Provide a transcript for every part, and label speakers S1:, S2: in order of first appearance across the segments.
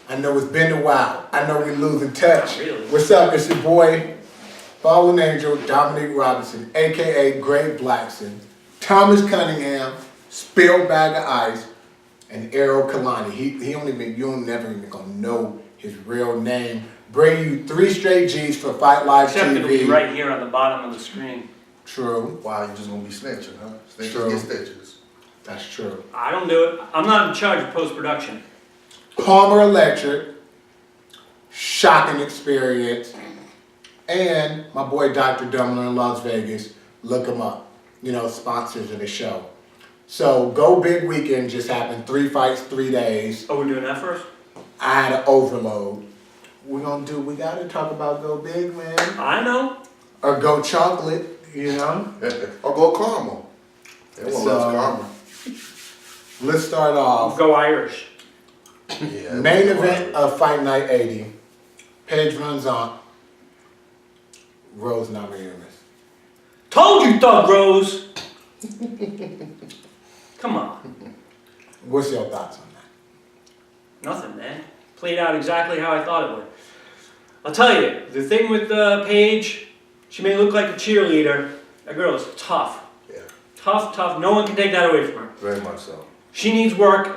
S1: I know it's been a while. I know we losing touch.
S2: Really?
S1: What's up? It's your boy, Fallen Angel, Dominic Robinson, a.k.a. Greg Blackson, Thomas Cunningham, Spilled Bag of Ice, and Errol Kalani. You'll never even gonna know his real name. Bring you 3 straight G's for Fight Live
S2: Except
S1: TV.
S2: it'll be right here on the bottom of the screen.
S1: True.
S3: Wow, you just gonna be snitching, huh? Snitches
S1: True.
S3: get stitches.
S1: That's true.
S2: I don't do it. I'm not in charge of post-production.
S1: Palmer Electric, shocking experience, and my boy Dr. Dumbler in Las Vegas. Look him up. You know, sponsors of the show. So, Go Big Weekend just happened. 3 fights, 3 days.
S2: Oh, we're doing that first?
S1: I had an overload. We gotta talk about Go Big, man.
S2: I know.
S1: Or Go Chocolate, you know?
S3: Or go caramel. Everyone loves caramel.
S1: Let's start off.
S2: Go Irish.
S3: Yeah,
S1: Main event of Fight Night 80. Paige runs on. Rose Namajunas.
S2: Told you, Thug Rose. Come on.
S1: What's your thoughts on that?
S2: Nothing, man. Played out exactly how I thought it would. I'll tell you, the thing with Paige, she may look like a cheerleader. That girl is tough.
S3: Yeah.
S2: Tough, tough. No one can take that away from her.
S3: Very much so.
S2: She needs work.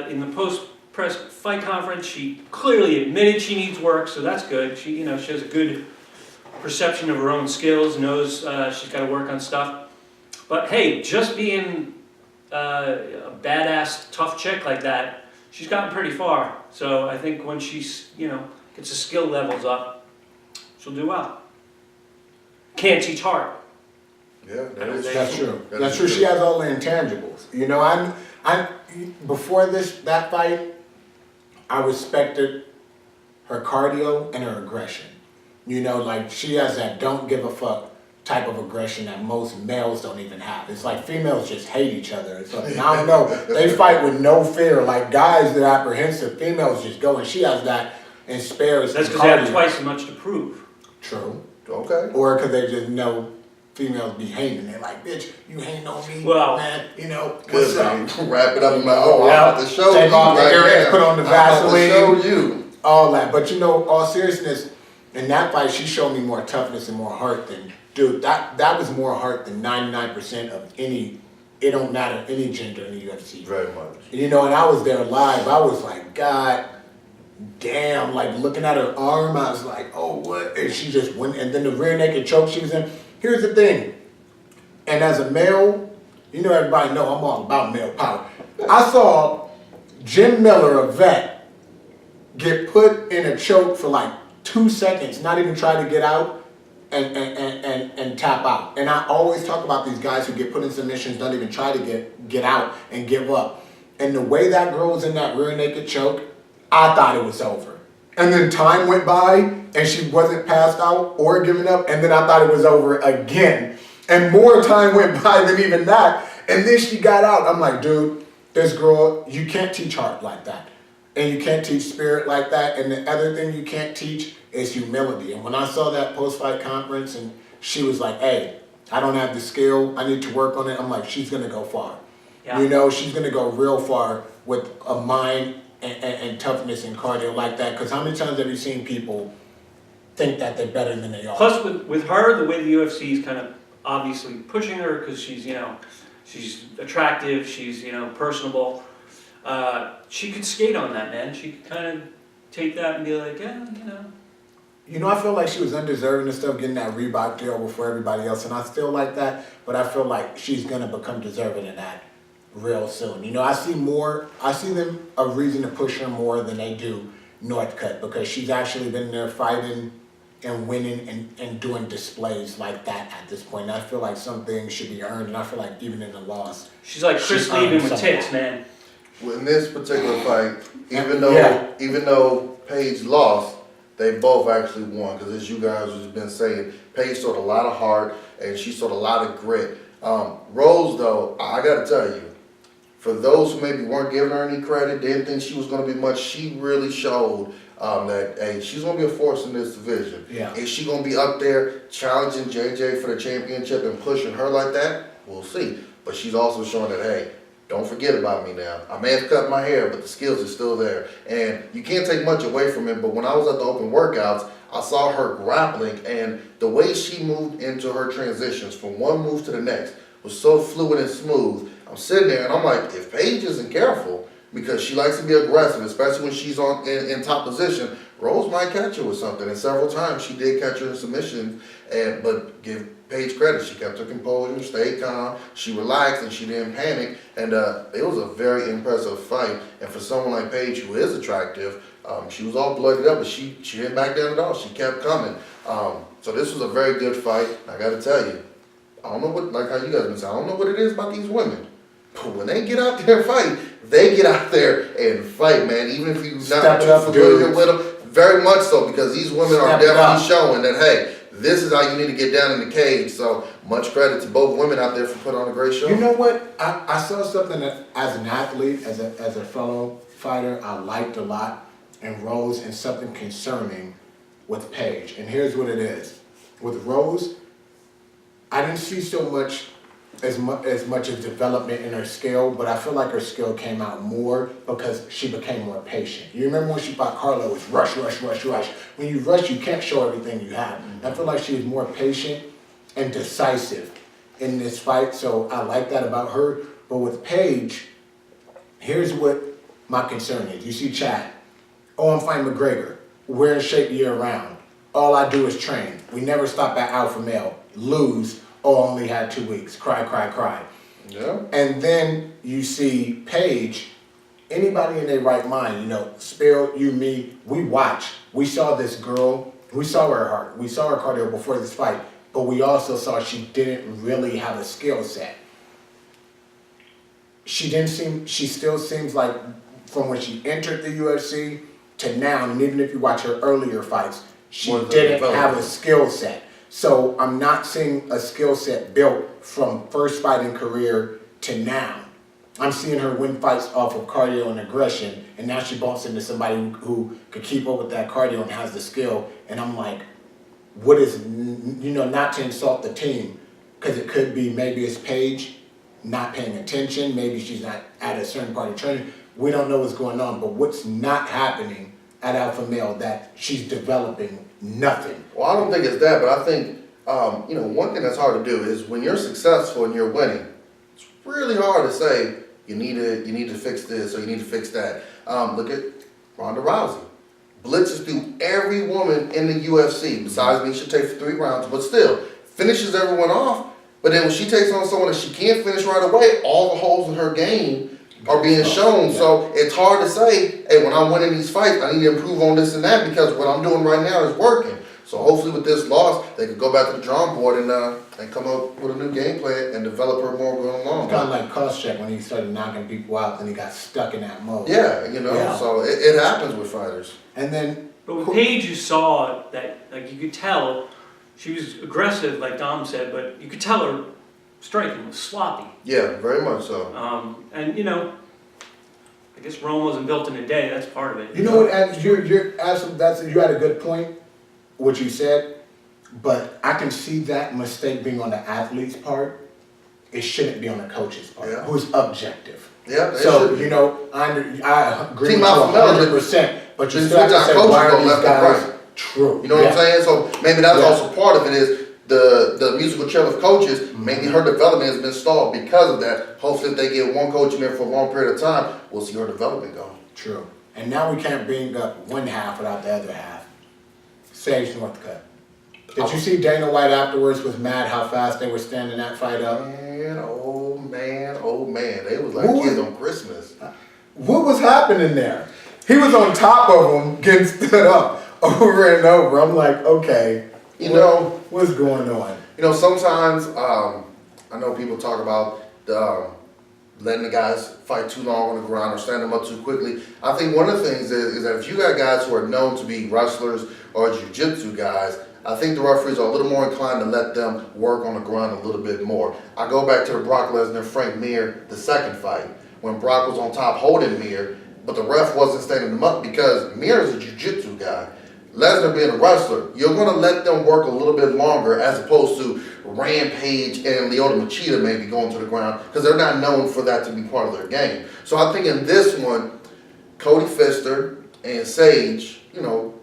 S2: In the post-press fight conference, she clearly admitted she needs work, so that's good. She has a good perception of her own skills, knows she's got to work on stuff. But hey, just being a badass, tough chick like that, she's gotten pretty far. So I think when she's, gets the skill levels up, she'll do well. Can't teach heart.
S3: Yeah,
S1: That's true. That's true. She has all the intangibles. You know, I before that fight, I respected her cardio and her aggression. You know, like she has that don't give a fuck type of aggression that most males don't even have. It's like females just hate each other. It's like, I don't know, they fight with no fear. Like guys, they're apprehensive. Females just go, and she has that and spares.
S2: That's because they have twice as much to prove.
S1: True.
S3: Okay.
S1: Or because they just know females be hating. They're like, bitch, you hating on me,
S2: well,
S1: man. You know, what's up?
S3: Wrap it up in my own. I'm about to show
S1: Take
S3: you
S1: off the
S3: right
S1: earrings,
S3: now.
S1: put on the
S3: I'm about
S1: Vaseline.
S3: to show you.
S1: All that. But you know, all seriousness, in that fight, she showed me more toughness and more heart than, dude, that was more heart than 99% of any, it don't matter, any gender in the UFC.
S3: Very much.
S1: You know, and I was there live. I was like, God damn, like looking at her arm, I was like, oh, what? And she just went, and then the rear naked choke she was in. Here's the thing. And as a male, you know, everybody know I'm all about male power. I saw Jim Miller, a vet, get put in a choke for like 2 seconds, not even try to get out and tap out. And I always talk about these guys who get put in submissions, don't even try to get out and give up. And the way that girl was in that rear naked choke, I thought it was over. And then time went by and she wasn't passed out or giving up, and then I thought it was over again. And more time went by than even that. And then she got out. I'm like, dude, this girl, you can't teach heart like that. And you can't teach spirit like that. And the other thing you can't teach is humility. And when I saw that post-fight conference and she was like, hey, I don't have the skill, I need to work on it, I'm like, she's going to go far. Yeah. You know, she's going to go real far with a mind and toughness and cardio like that. Because how many times have you seen people think that they're better than they are?
S2: Plus, with her, the way the UFC is kind of obviously pushing her because she's, she's attractive, she's, personable. She could skate on that, man. She could kind of take that and be like, yeah,
S1: You know, I feel like she was undeserving of stuff, getting that Reebok deal before everybody else, and I still like that, but I feel like she's going to become deserving of that real soon. You know, I see them a reason to push her more than they do Northcutt, because she's actually been there fighting and winning and doing displays like that at this point. And I feel like some things should be earned, and I feel like even in the loss.
S2: She's like Chris Levin with tits, man.
S3: Well, in this particular fight, even though Paige lost, they both actually won, because as you guys have been saying, Paige showed a lot of heart and she showed a lot of grit. Rose, though, I got to tell you, for those who maybe weren't giving her any credit, didn't think she was going to be much, she really showed that, hey, she's going to be a force in this division.
S1: Yeah.
S3: Is she going to be up there challenging JJ for the championship and pushing her like that? We'll see. But she's also showing that, hey, don't forget about me now. I may have cut my hair, but the skills are still there. And you can't take much away from it, but when I was at the open workouts, I saw her grappling, and the way she moved into her transitions from one move to the next was so fluid and smooth. I'm sitting there and I'm like, if Paige isn't careful, because she likes to be aggressive, especially when she's in top position, Rose might catch her with something. And several times she did catch her in submission, but give Paige credit. She kept her composure, stayed calm, she relaxed, and she didn't panic. And it was a very impressive fight. And for someone like Paige, who is attractive, she was all blooded up, but she didn't back down at all. She kept coming. So this was a very good fight. I got to tell you, I don't know what, like how you guys been saying, I don't know what it is about these women. But when they get out there and fight, they get out there and fight, man. Even if you're not too familiar with them, very much so, because these women are definitely showing that, hey, this is how you need to get down in the cage. So much credit to both women out there for putting on a great show.
S1: You know what? I saw something that, as an athlete, as a fellow fighter, I liked a lot in Rose, and something concerning with Paige. And here's what it is. With Rose, I didn't see so much as much as development in her skill, but I feel like her skill came out more because she became more patient. You remember when she fought Carlo, it was rush, rush, rush, rush. When you rush, you can't show everything you have. I feel like she was more patient and decisive in this fight, so I like that about her. But with Paige, here's what my concern is. You see Chad, I'm fighting McGregor. We're in shape year round. All I do is train. We never stop at alpha male. Lose. Only had 2 weeks. Cry, cry, cry.
S3: Yeah.
S1: And then you see Paige, anybody in their right mind, Spill, you, me, we watch. We saw this girl, we saw her heart, we saw her cardio before this fight, but we also saw she didn't really have a skill set. She still seems like, from when she entered the UFC to now, and even if you watch her earlier fights, she didn't have a skill set. So I'm not seeing a skill set built from first fighting career to now. I'm seeing her win fights off of cardio and aggression, and now she bumps into somebody who could keep up with that cardio and has the skill. And I'm like, what is, not to insult the team, because it could be maybe it's Paige not paying attention, maybe she's not at a certain part of training. We don't know what's going on, but what's not happening at Alpha Male that she's developing nothing.
S3: Well, I don't think it's that, but I think, one thing that's hard to do is when you're successful and you're winning, it's really hard to say, you need to fix this or you need to fix that. Look at Ronda Rousey. Blitzes through every woman in the UFC, besides being she takes for 3 rounds, but still, finishes everyone off. But then when she takes on someone that she can't finish right away, all the holes in her game are being shown. Yeah. So it's hard to say, hey, when I'm winning these fights, I need to improve on this and that because what I'm doing right now is working. So hopefully with this loss, they could go back to the drawing board and come up with a new game plan and develop her more going along.
S1: Kind of like Koscheck when he started knocking people out and he got stuck in that mode.
S3: Yeah, so it happens with fighters.
S1: And then,
S2: but with Paige, you saw that, like, you could tell she was aggressive, like Dom said, but you could tell her striking was sloppy.
S3: Yeah, very much so.
S2: And I guess Rome wasn't built in a day. That's part of it.
S1: You know what? You had a good point, what you said, but I can see that mistake being on the athlete's part. It shouldn't be on the coach's part, who's objective.
S3: Yeah.
S1: So I agree with you 100%. But you still have to say, why are these guys true?
S3: You know what I'm saying? So maybe that's also part of it is the musical chair of coaches, maybe her development has been stalled because of that. Hopefully if they get one coach in there for a long period of time, we'll see her development go.
S1: True. And now we can't bring up one half without the other half. Sage Northcutt. Did you see Dana White afterwards was mad how fast they were standing that fight up?
S3: Man, oh man. They was like kids on Christmas.
S1: What was happening there? He was on top of them, getting stood up over and over. I'm like, okay, what's going on?
S3: Sometimes I know people talk about letting the guys fight too long on the ground or stand them up too quickly. I think one of the things is that if you got guys who are known to be wrestlers or jiu-jitsu guys, I think the referees are a little more inclined to let them work on the ground a little bit more. I go back to the Brock Lesnar-Frank Mir, the second fight, when Brock was on top holding Mir, but the ref wasn't standing him up because Mir is a jiu-jitsu guy. Lesnar being a wrestler, you're gonna let them work a little bit longer as opposed to Rampage and Lyoto Machida maybe going to the ground because they're not known for that to be part of their game. So I think in this one, Cody Pfister and Sage, you know,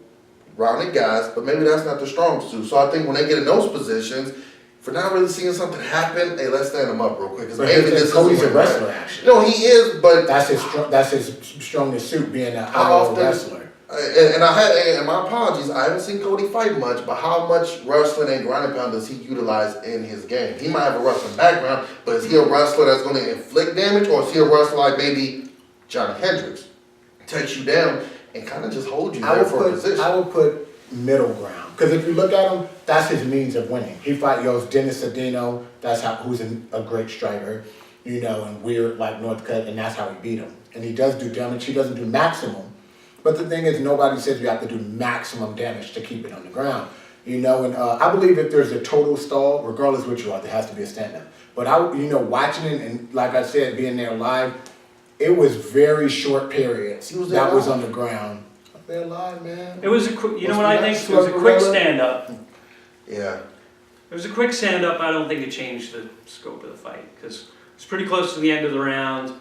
S3: rounded guys, but maybe that's not their strong suit. So I think when they get in those positions, for not really seeing something happen, hey, let's stand them up real quick. Because maybe this
S1: Cody's
S3: is
S1: a wrestler, actually.
S3: No, he is, but
S1: That's his strongest suit, being a high wrestler.
S3: And my apologies, I haven't seen Cody fight much, but how much wrestling and ground and pound does he utilize in his game? He might have a wrestling background, but is he a wrestler that's going to inflict damage, or is he a wrestler like maybe Johnny Hendricks? Takes you down and kind of just holds you there for a position.
S1: I would put middle ground. Because if you look at him, that's his means of winning. He goes Dennis Cedeno, who's a great striker, you know, and weird like Northcutt, and that's how he beat him. And he does do damage. He doesn't do maximum. But the thing is, nobody says you have to do maximum damage to keep it on the ground. You know, and I believe if there's a total stall, regardless what you are, there has to be a stand-up. But watching it, and like I said, being there live, it was very short periods that was on the ground. They're live, man.
S2: It was a quick, you know what I think? It was a quick stand-up.
S3: Yeah.
S2: It was a quick stand-up. I don't think it changed the scope of the fight because it's pretty close to the end of the round.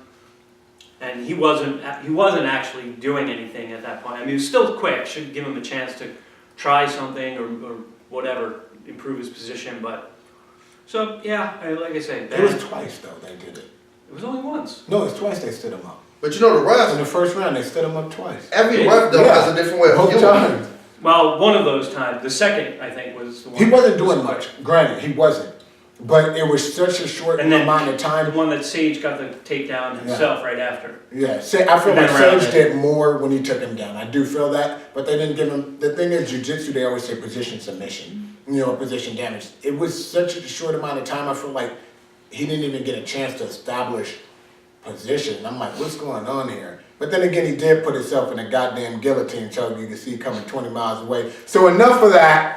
S2: And he wasn't actually doing anything at that point. I mean, it was still quick. Should give him a chance to try something or whatever, improve his position. But so yeah, like I say,
S1: it was twice though they did it.
S2: It was only once.
S1: No, it's twice they stood him up.
S3: But you know the ref
S1: In the first round, they stood him up twice.
S3: Every ref though has a different way of
S1: Both
S3: viewing
S1: times.
S3: it.
S2: Well, one of those times. The second, I think, was the one.
S1: He wasn't doing much. Granted, he wasn't. But it was such a short
S2: And then
S1: amount of
S2: the
S1: time.
S2: one that Sage got the takedown himself right after.
S1: Yeah, I feel
S2: And
S1: like
S2: then around
S1: Sage
S2: it.
S1: did more when he took him down. I do feel that, but they didn't give him. The thing is, jiu-jitsu, they always say position submission, you know, position damage. It was such a short amount of time. I feel like he didn't even get a chance to establish position. I'm like, what's going on here? But then again, he did put himself in a goddamn guillotine choke. You can see coming 20 miles away. So enough of that.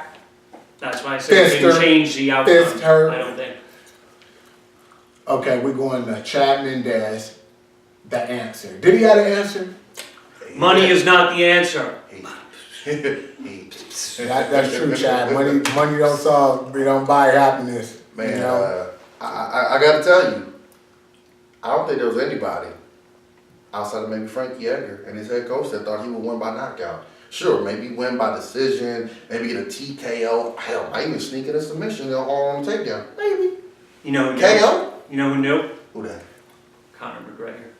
S2: That's why I said it didn't change the outcome.
S1: Fist hurt.
S2: I don't think.
S1: Okay, we're going to Chad Mendez, the answer. Did he have an answer?
S2: Money is not the answer.
S1: That's true, Chad. Money don't solve, we don't buy happiness.
S3: Man,
S1: you know?
S3: I got to tell you, I don't think there was anybody outside of maybe Frankie Edgar and his head coach that thought he would win by knockout. Sure, maybe win by decision, maybe get a TKO, hell, might even sneak in a submission on takedown. Maybe.
S2: You know who
S3: KO?
S2: You know who knew?
S3: Who that?
S2: Conor McGregor.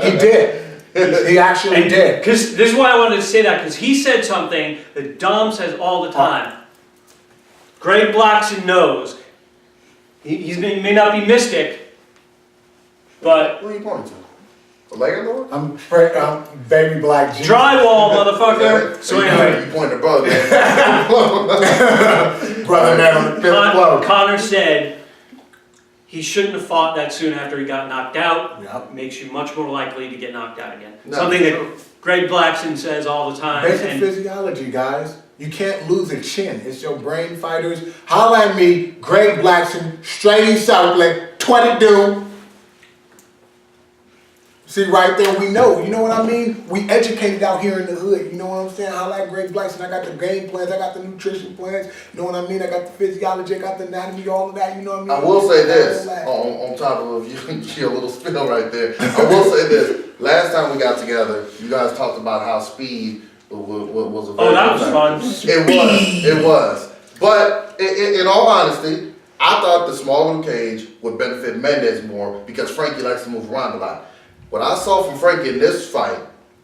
S1: He did. He actually did.
S2: Because this is why I wanted to say that, because he said something that Dom says all the time. Greg Blackson knows. He may not be mystic, but
S3: Who are you pointing to? The leg Lord?
S1: I'm baby black Jesus.
S2: drywall, motherfucker. So anyway,
S3: You pointing to brother, man.
S1: Brother man on the fifth floor.
S2: Conor said he shouldn't have fought that soon after he got knocked out.
S1: Yep.
S2: Makes you much more likely to get knocked out again.
S3: No,
S2: Something
S3: it's
S2: that
S3: true.
S2: Greg Blackson says all the time.
S1: Basic
S2: and
S1: physiology, guys. You can't lose a chin. It's your brain fighters. Holla at me, Greg Blackson, straight East Southland, 22. See, right there, we know. You know what I mean? We educated out here in the hood. You know what I'm saying? I like Greg Blackson. I got the game plans. I got the nutrition plans. You know what I mean? I got the physiology. I got the anatomy, all of that. You know what I mean?
S3: I will say this,
S1: All that.
S3: on top of your little spill right there. I will say this. Last time we got together, you guys talked about how speed was a very
S2: oh, that was fun.
S3: It was. But in all honesty, I thought the small little cage would benefit Mendez more because Frankie likes to move around a lot. What I saw from Frankie in this fight,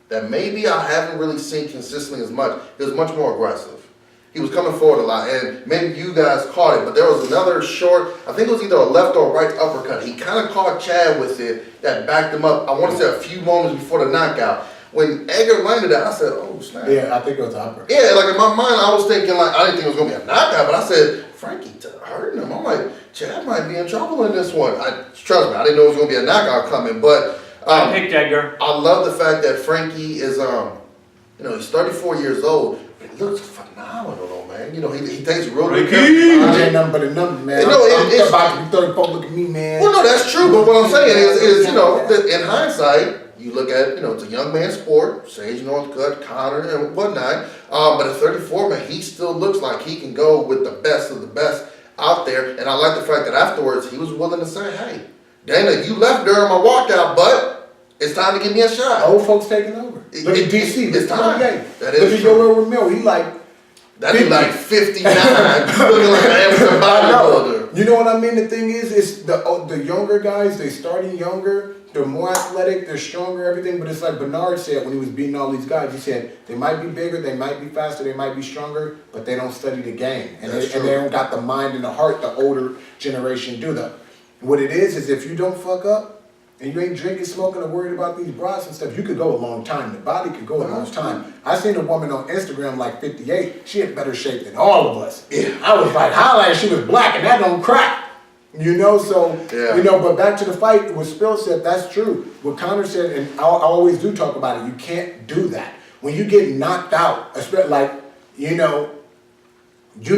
S3: that maybe I haven't really seen consistently as much, he was much more aggressive. He was coming forward a lot, and maybe you guys caught it, but there was another short, I think it was either a left or right uppercut. He kind of caught Chad with it that backed him up, I want to say a few moments before the knockout. When Edgar landed that, I said, oh, snap.
S1: Yeah, I think it was upper.
S3: Yeah, like in my mind, I was thinking, like, I didn't think it was going to be a knockout, but I said, Frankie hurting him. I'm like, Chad might be in trouble in this one. Trust me, I didn't know it was going to be a knockout coming, but
S2: I picked Edgar.
S3: I love the fact that Frankie is, he's 34 years old, but he looks phenomenal, though, man. You know, he takes real good care of his
S1: I
S3: body.
S1: ain't nothing but a number, man.
S3: No,
S1: I'm
S3: it's
S1: about to be 34. Look at me, man.
S3: Well, no, that's true, but what I'm saying is in hindsight, you look at, it's a young man's sport, Sage Northcutt, Connor, and whatnot. But at 34, man, he still looks like he can go with the best of the best out there. And I like the fact that afterwards he was willing to say, hey, Dana, you left during my walkout, but it's time to give me a shot.
S1: Old folks taking over. Look at DC.
S3: It's time.
S1: Look at Yoel Romero. He like.
S3: That'd be like 59, looking like an amateur bodybuilder.
S1: You know what I mean? The thing is, it's the younger guys, they starting younger, they're more athletic, they're stronger, everything, but it's like Bernard said when he was beating all these guys, he said, they might be bigger, they might be faster, they might be stronger, but they don't study the game. And they don't got the mind and the heart the older generation do. What it is if you don't fuck up, and you ain't drinking, smoking, or worried about these bras and stuff, you could go a long time. The body could go a long time. I seen a woman on Instagram like 58. She had better shape than all of us. Yeah. I was like, holla, she was black, and that don't crack. But back to the fight, what Spill said, that's true. What Connor said, and I always do talk about it, you can't do that. When you get knocked out, especially you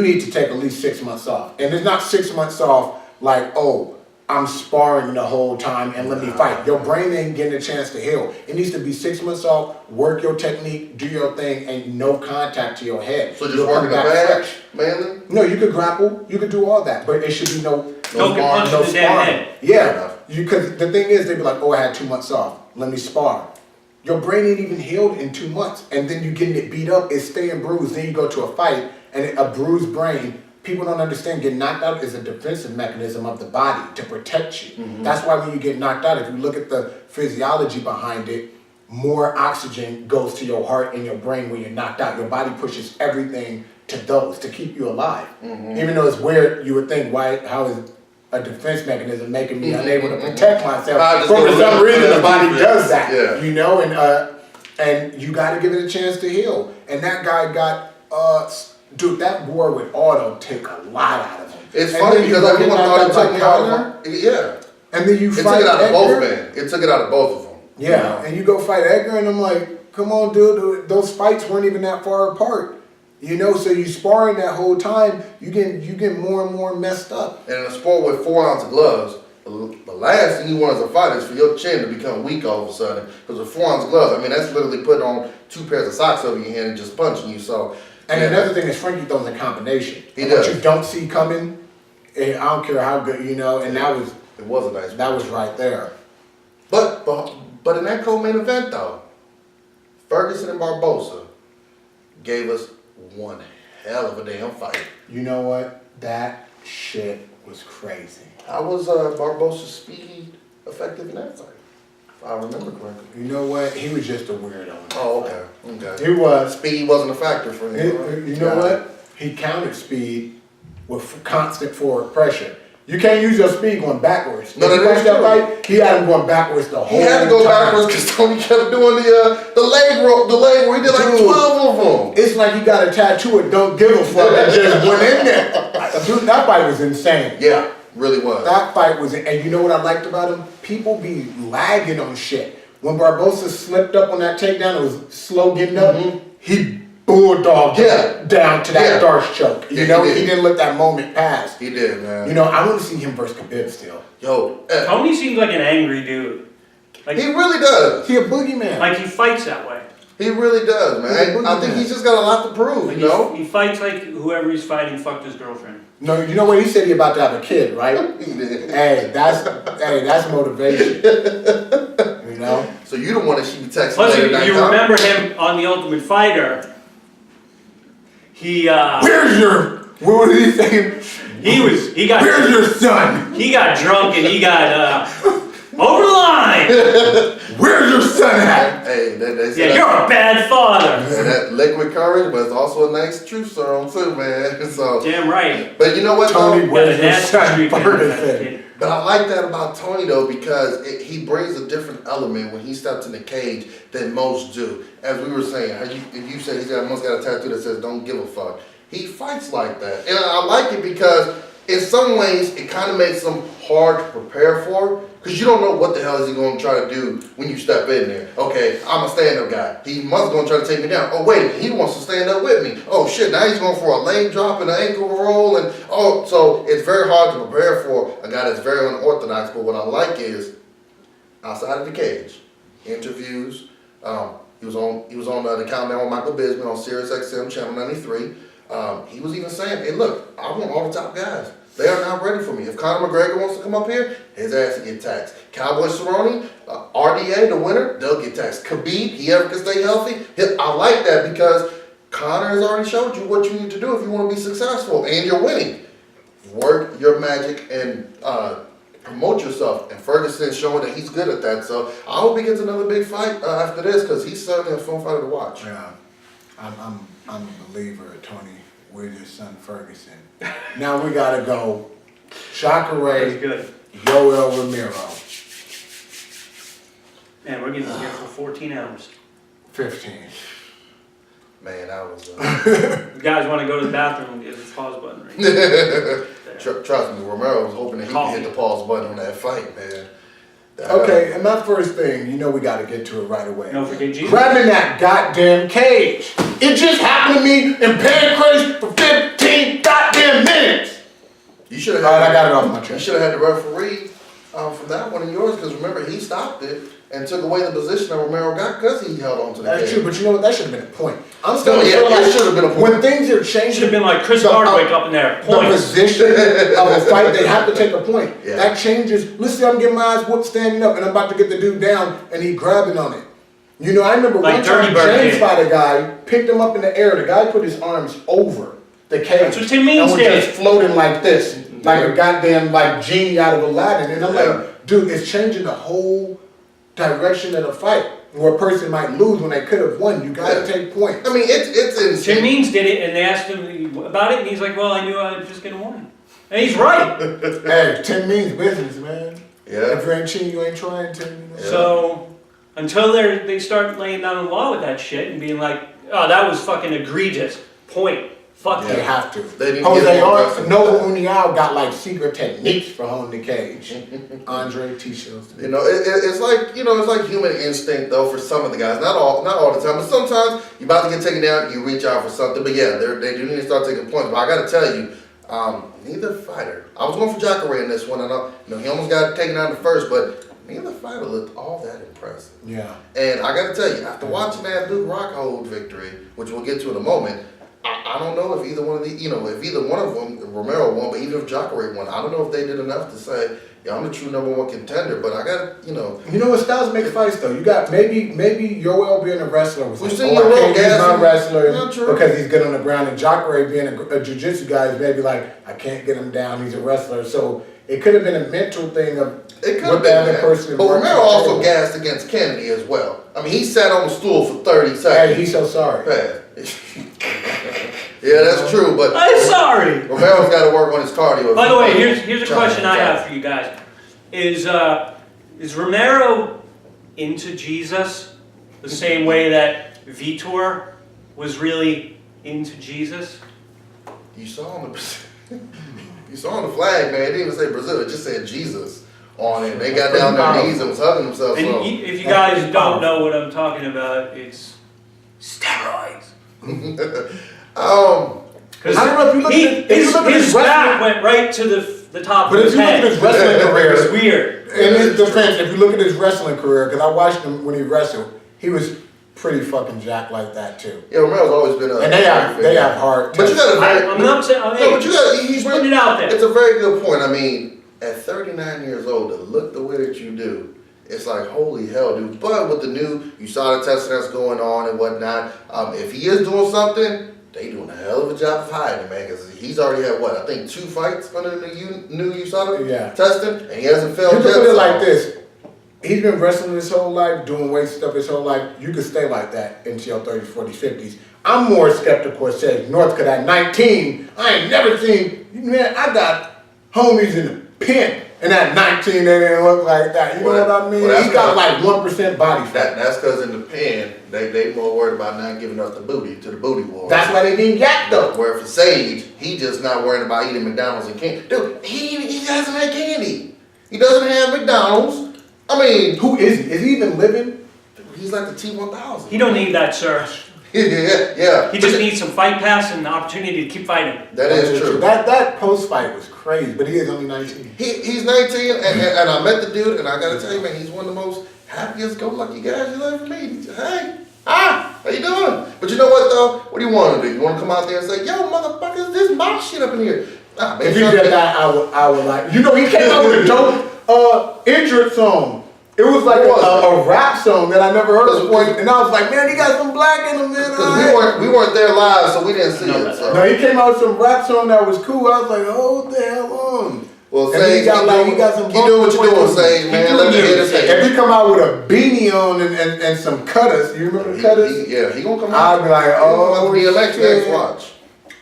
S1: need to take at least 6 months off. And it's not 6 months off like, oh, I'm sparring the whole time and let me fight. Your brain ain't getting a chance to heal. It needs to be 6 months off, work your technique, do your thing, and no contact to your head.
S3: So just working the bag, mainly?
S1: No, you could grapple, you could do all that, but it should be no
S2: sparring.
S1: Yeah, because the thing is, they'd be like, oh, I had 2 months off, let me spar. Your brain ain't even healed in 2 months, and then you getting it beat up, it's staying bruised, then you go to a fight, and a bruised brain. People don't understand getting knocked out is a defensive mechanism of the body to protect you. Mm-hmm. That's why when you get knocked out, if you look at the physiology behind it, more oxygen goes to your heart and your brain when you're knocked out. Your body pushes everything to those to keep you alive. Mm-hmm. Even though it's weird, you would think, how is a defense mechanism making me unable to protect myself? For some reason, the body does that, and you got to give it a chance to heal. And that guy got dude, that war with Auto took a lot out of him.
S3: It's funny because everyone thought it took me out of him. Yeah.
S1: And then you fight
S3: Edgar. It took it out of both
S1: Edgar.
S3: men. It took it out of both of them.
S1: Yeah, and you go fight Edgar, and I'm like, come on, dude, those fights weren't even that far apart. So you sparring that whole time, you get more and more messed up.
S3: And in a sport with 4 ounce gloves, the last thing you want as a fighter is for your chin to become weak all of a sudden. Because with 4 ounce gloves, that's literally putting on 2 pairs of socks over your hand and just punching you. So.
S1: And another thing is Frankie throws a combination.
S3: He does.
S1: What you don't see coming, I don't care how good, and that was...
S3: It was a nice
S1: That was right there.
S3: But in that co-main event, though, Ferguson and Barbosa gave us one hell of a damn fight.
S1: You know what? That shit was crazy.
S3: How was Barbosa's speed effective in that fight? If I remember correctly.
S1: You know what? He was just a weirdo.
S3: Oh, okay.
S1: He was.
S3: Speed wasn't a factor for him.
S1: You know what? He countered speed with constant forward pressure. You can't use your speed going backwards.
S3: No, that
S1: that fight, he had him going backwards the whole time.
S3: He had to go backwards because Tony kept doing the leg rope, the leg where he did like 12 of them.
S1: It's like he got a tattoo and don't give a fuck and just went in there. Dude, that fight was insane.
S3: Yeah. Really was.
S1: That fight was, and you know what I liked about him? People be lagging on shit. When Barbosa slipped up on that takedown, it was slow getting up, he bulldogged down to that Darce choke. He didn't let that moment pass.
S3: He did, man.
S1: I want to see him versus Khabib still.
S2: Tony seems like an angry dude.
S3: Like, he really does.
S1: He a boogeyman.
S2: Like he fights that way.
S3: He really does, man. I think he's just got a lot to prove,
S2: He fights like whoever he's fighting fucked his girlfriend.
S1: No, you know what he said? He about to have a kid, right? Hey, that's motivation.
S3: So you don't want to be texting.
S2: Plus, you remember him on The Ultimate Fighter.
S1: What was he saying? Where's your son?
S2: He got drunk and he got over the line.
S1: Where's your son at?
S3: Hey,
S2: you're a bad father.
S3: And that liquid courage, but it's also a nice truth serum too, man. So
S2: damn right.
S3: But you know what,
S1: Tony, where's your son?
S3: But I like that about Tony though, because he brings a different element when he steps in the cage than most do. As we were saying, you said he's almost got a tattoo that says "Don't give a fuck." He fights like that, and I like it because in some ways it kind of makes him hard to prepare for. Because you don't know what the hell is he going to try to do when you step in there. Okay, I'm a stand-up guy. He must going to try to take me down. Oh, wait a minute, he wants to stand up with me. Oh, shit, now he's going for a leg drop and an ankle roll. So it's very hard to prepare for a guy that's very unorthodox. But what I like is, outside of the cage, interviews. He was on the Countdown with Michael Bisping on Sirius XM Channel 93. He was even saying, hey, look, I want all the top guys. They are not ready for me. If Conor McGregor wants to come up here, his ass will get taxed. Cowboy Cerrone, RDA, the winner, they'll get taxed. Khabib, he ever can stay healthy. I like that because Conor has already showed you what you need to do if you want to be successful and you're winning. Work your magic and promote yourself. And Ferguson's showing that he's good at that. So I hope he gets another big fight after this because he's certainly a fun fighter to watch.
S1: Yeah, I'm a believer of Tony with his son Ferguson. Now we gotta go. Jacare,
S2: good.
S1: Yoel Romero.
S2: Man, we're getting here for 14 hours.
S1: 15.
S3: Man, that was...
S2: You guys want to go to the bathroom, hit the pause button right there.
S3: Trust me, Romero was hoping that he could hit the pause button on that fight, man.
S1: Okay, and my first thing, you know we gotta get to it right away.
S2: Don't forget Jesus.
S1: Grabbing that goddamn cage. It just happened to me in Pancrase for 15 goddamn minutes.
S3: You should have
S1: All right, I
S3: had,
S1: got it off my
S3: you
S1: chest.
S3: should have had the referee from that one of yours because remember, he stopped it and took away the position that Romero got because he held on to the
S1: That's
S3: cage.
S1: true, but you know what? That should have been a point. I'm still
S3: Yeah,
S1: feel like
S3: it should have been a point.
S1: when things are changing,
S2: Should have been like Chris
S1: the-
S2: Hardwick up in there.
S1: the
S2: Points.
S1: position of a fight, they have to take a point.
S3: Yeah.
S1: That changes. Listen, I'm getting my eyes whooped standing up, and I'm about to get the dude down, and he grabbing on it. You know, I remember
S2: Like
S1: one time
S2: Dirty Bird
S1: James
S2: did.
S1: fought a guy, picked him up in the air. The guy put his arms over the cage.
S2: That's what Tim Means
S1: and was
S2: did.
S1: just floating like this, like a goddamn like genie out of Aladdin. And I'm
S3: Yeah.
S1: like, dude, it's changing the whole direction of the fight. Where a person might lose when they could have won. You gotta
S3: Yeah.
S1: take points.
S3: I mean, it's insane.
S2: Tim Means did it, and they asked him about it, and he's like, well, I knew I was just going to win. And he's right.
S1: Hey, Tim means business, man.
S3: Yeah.
S1: If you ain't cheating, you ain't trying to. You know?
S3: Yeah.
S2: So, until they start laying down the law with that shit and being like, oh, that was fucking egregious. Point. Fuck
S1: They
S2: you.
S1: have to.
S3: They didn't
S1: Jose
S3: get more aggressive.
S1: Nova Uniao got like secret techniques for holding the cage. Andre T-shirts.
S3: You know, it's like, you know, it's like human instinct though for some of the guys. Not all the time, but sometimes you're about to get taken down, you reach out for something. But yeah, they do need to start taking points. But I got to tell you, neither fighter. I was going for Jacare in this one. I know, you know, he almost got taken out in the first, but neither fighter looked all that impressive.
S1: Yeah.
S3: And I got to tell you, after watching that Luke Rockhold victory, which we'll get to in a moment, I don't know if either one of the, you know, if either one of them, Romero won, but even if Jacare won, I don't know if they did enough to say, yeah, I'm the true #1 contender. But I got, you know.
S1: You know what styles make fights though? You got maybe Yoel being a wrestler was
S3: We've
S1: like,
S3: seen
S1: oh, I
S3: Yoel
S1: can't use my
S3: gassing.
S1: wrestler
S3: Not true.
S1: because he's good on the ground, and Jacare being a jiu-jitsu guy is maybe like, I can't get him down, he's a wrestler. So it could have been a mental thing of
S3: It could
S1: what
S3: have
S1: the
S3: been
S1: other
S3: that.
S1: person
S3: But
S1: worked
S3: Romero
S1: on.
S3: also gassed against Kennedy as well. I mean, he sat on the stool for 30
S1: Hey,
S3: seconds.
S1: he's so sorry.
S3: Yeah, that's true, but
S2: I'm sorry.
S3: Romero's got to work on his cardio.
S2: By the way, here's a question I have for you guys. Is Romero into Jesus the same way that Vitor was really into Jesus?
S3: You saw on the you saw on the flag, man. It didn't even say Brazil. It just said Jesus on it. They got down their knees and was hugging themselves.
S2: And
S3: So.
S2: if you guys don't know what I'm talking about, it's steroids. Because
S1: I don't know if you look at
S2: his
S1: his
S2: back
S1: wrestling,
S2: went right to the top
S1: but
S2: of
S1: if
S2: his
S1: you look at
S2: head.
S1: his wrestling
S2: It was
S1: career,
S2: weird.
S1: in his defense, if you look at his wrestling career, because I watched him when he wrestled, he was pretty fucking jacked like that too.
S3: Yeah, Romero's always been a.
S1: And they have hard.
S3: But you got a very.
S2: I'm not saying.
S3: No, but you got. He's
S2: putting it out there.
S3: It's a very good point. I mean, at 39 years old, to look the way that you do, it's like holy hell, dude. But with the new, you saw the testing that's going on and whatnot. If he is doing something, they doing a hell of a job of hiding him, man. Because he's already had what, I think 2 fights under the new USADA testing, and he hasn't failed
S1: You
S3: yet.
S1: can put it
S3: so-
S1: like this. He's been wrestling his whole life, doing weight stuff his whole life. You can stay like that into your 30s, 40s, 50s. I'm more skeptical, says North, because at 19, I ain't never seen, man, I got homies in the pen, and at 19, they didn't look like that. You know what I mean?
S3: Well,
S1: He's got like 1% body fat.
S3: That's because in the pen, they more worried about not giving up the booty to the booty wars.
S1: That's why they need Yak, though.
S3: Where for Sage, he just not worried about eating McDonald's and candy. Dude, he doesn't have candy. He doesn't have McDonald's. I mean,
S1: Who is he? Is he even living?
S3: he's like the T1000.
S2: He don't need that, sir.
S3: Yeah.
S2: He just needs some fight pass and the opportunity to keep fighting.
S3: That is true.
S1: That post fight was crazy, but he is only 19.
S3: He's 19, and I met the dude, and I gotta tell you, man, he's one of the most happiest go lucky guys you'll ever meet. He said, hey, how you doing? But you know what though? What do you want to do? You want to come out there and say, yo, motherfuckers, this is my shit up in here. Nah, man,
S1: If he did that, I would like. You know, he came out with a dope entrance song. It was like a rap song that I never heard before, and I was like, man, he got some black in him, man.
S3: Because we weren't there live, so we didn't see it. So.
S1: No, he came out with some rap song that was cool. I was like, oh, what the hell on?
S3: Well,
S1: and
S3: Sage,
S1: he got some.
S3: keep doing what you're doing, Sage, man. Let me hear this.
S1: If he come out with a beanie on and some cutters, you remember the cutters?
S3: He gonna come out.
S1: I'll be like, oh,
S3: DMX next watch.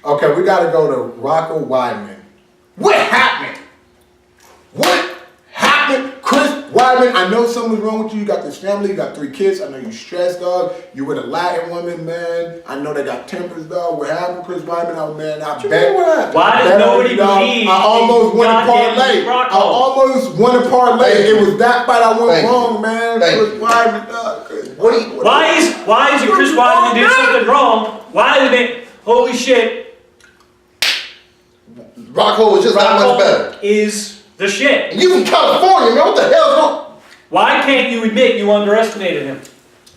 S1: Okay, we gotta go to Rocco Weidman. What happened? What happened? Chris Weidman, I know something's wrong with you. You got this family, you got 3 kids. I know you stressed, dog. You with a Latin woman, man. I know they got tempers, dog. What happened, Chris Weidman? Oh, man, I bet.
S2: Why does nobody believe
S1: I almost won a parlay. I almost won a parlay. It was that fight I went wrong, man. Chris Weidman, dog.
S2: Why is it Chris Weidman did something wrong? Why did it? Holy shit.
S3: Rocco was just that much better.
S2: Is the shit.
S3: And you from California, man. What the hell's wrong?
S2: Why can't you admit you underestimated him?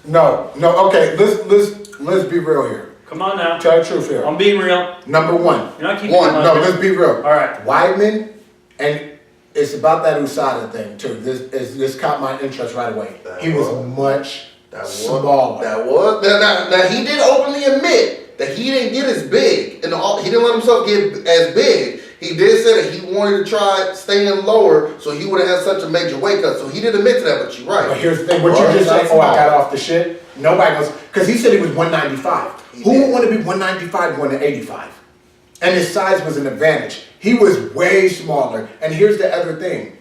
S1: No, okay, let's be real here.
S2: Come on now.
S1: Tell the truth here.
S2: I'm being real.
S1: Number 1.
S2: You're not keeping
S1: No, let's be real.
S2: All right.
S1: Weidman, and it's about that USADA thing too. This caught my interest right away. He was much smaller.
S3: Now he did openly admit that he didn't get as big, and he didn't let himself get as big. He did say that he wanted to try staying lower so he wouldn't have such a major weight cut. So he did admit to that, but you're right.
S1: But here's the thing, what you just said, I got off the shit. Nobody goes, because he said he was 195. Who would want to be 195 going to 85? And his size was an advantage. He was way smaller. And here's the other thing.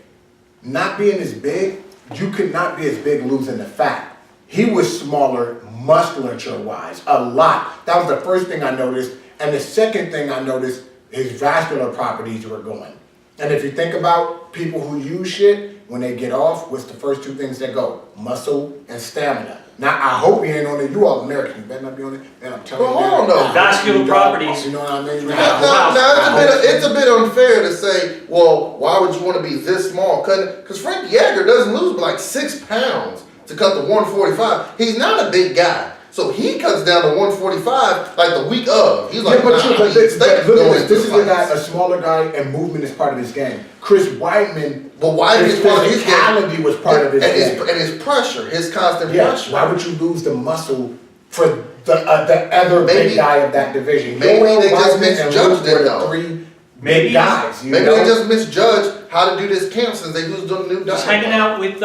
S1: Not being as big, you could not be as big losing the fat. He was smaller, musculature-wise, a lot. That was the first thing I noticed. And the second thing I noticed, his vascular properties were going. And if you think about people who use shit, when they get off, what's the first 2 things that go? Muscle and stamina. Now, I hope he ain't on it. You all American. You better not be on it. And I'm telling you.
S3: Hold on,
S2: vascular properties.
S1: You know what I mean?
S3: Now it's a bit unfair to say, well, why would you want to be this small? Because Frank Yeager doesn't lose but like 6 pounds to cut to 145. He's not a big guy. So he cuts down to 145 like the week of. He's like,
S1: look at this. This is a guy, a smaller guy, and movement is part of his game. Chris Weidman,
S3: but Weidman's part of his
S1: physicality was part of his game.
S3: And his pressure, his constant pressure.
S1: Why would you lose the muscle for the other big guy of that division?
S3: Maybe they just misjudged it though.
S1: 3 big guys.
S3: Maybe they just misjudged how to do this camp since they was doing new diet.
S2: Just hanging out with,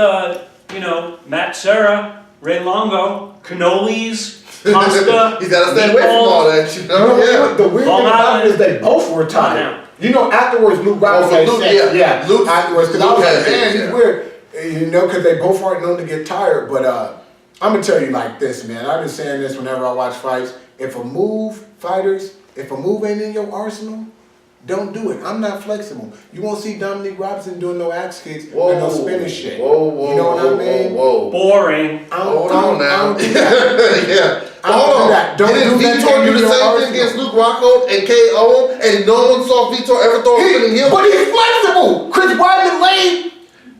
S2: Matt Serra, Ray Longo, cannolis, pasta.
S3: He's got to stay away from all that, you know?
S1: The weird thing about it is they both were tired. You know, afterwards, Luke Rockhold said, Luke afterwards, because I was like, man, he's weird. You know, because they both aren't known to get tired. But I'm going to tell you like this, man. I've been saying this whenever I watch fights. If a move ain't in your arsenal, don't do it. I'm not flexible. You won't see Dominique Robinson doing no axe kicks and no spinning shit. You know what I mean?
S2: Boring.
S3: Hold on now.
S1: Yeah.
S3: Hold on. Didn't Vitor do the same thing against Luke Rockhold and KO, and no one saw Vitor ever throw a spinning heel?
S1: But he's flexible. Chris Weidman laid.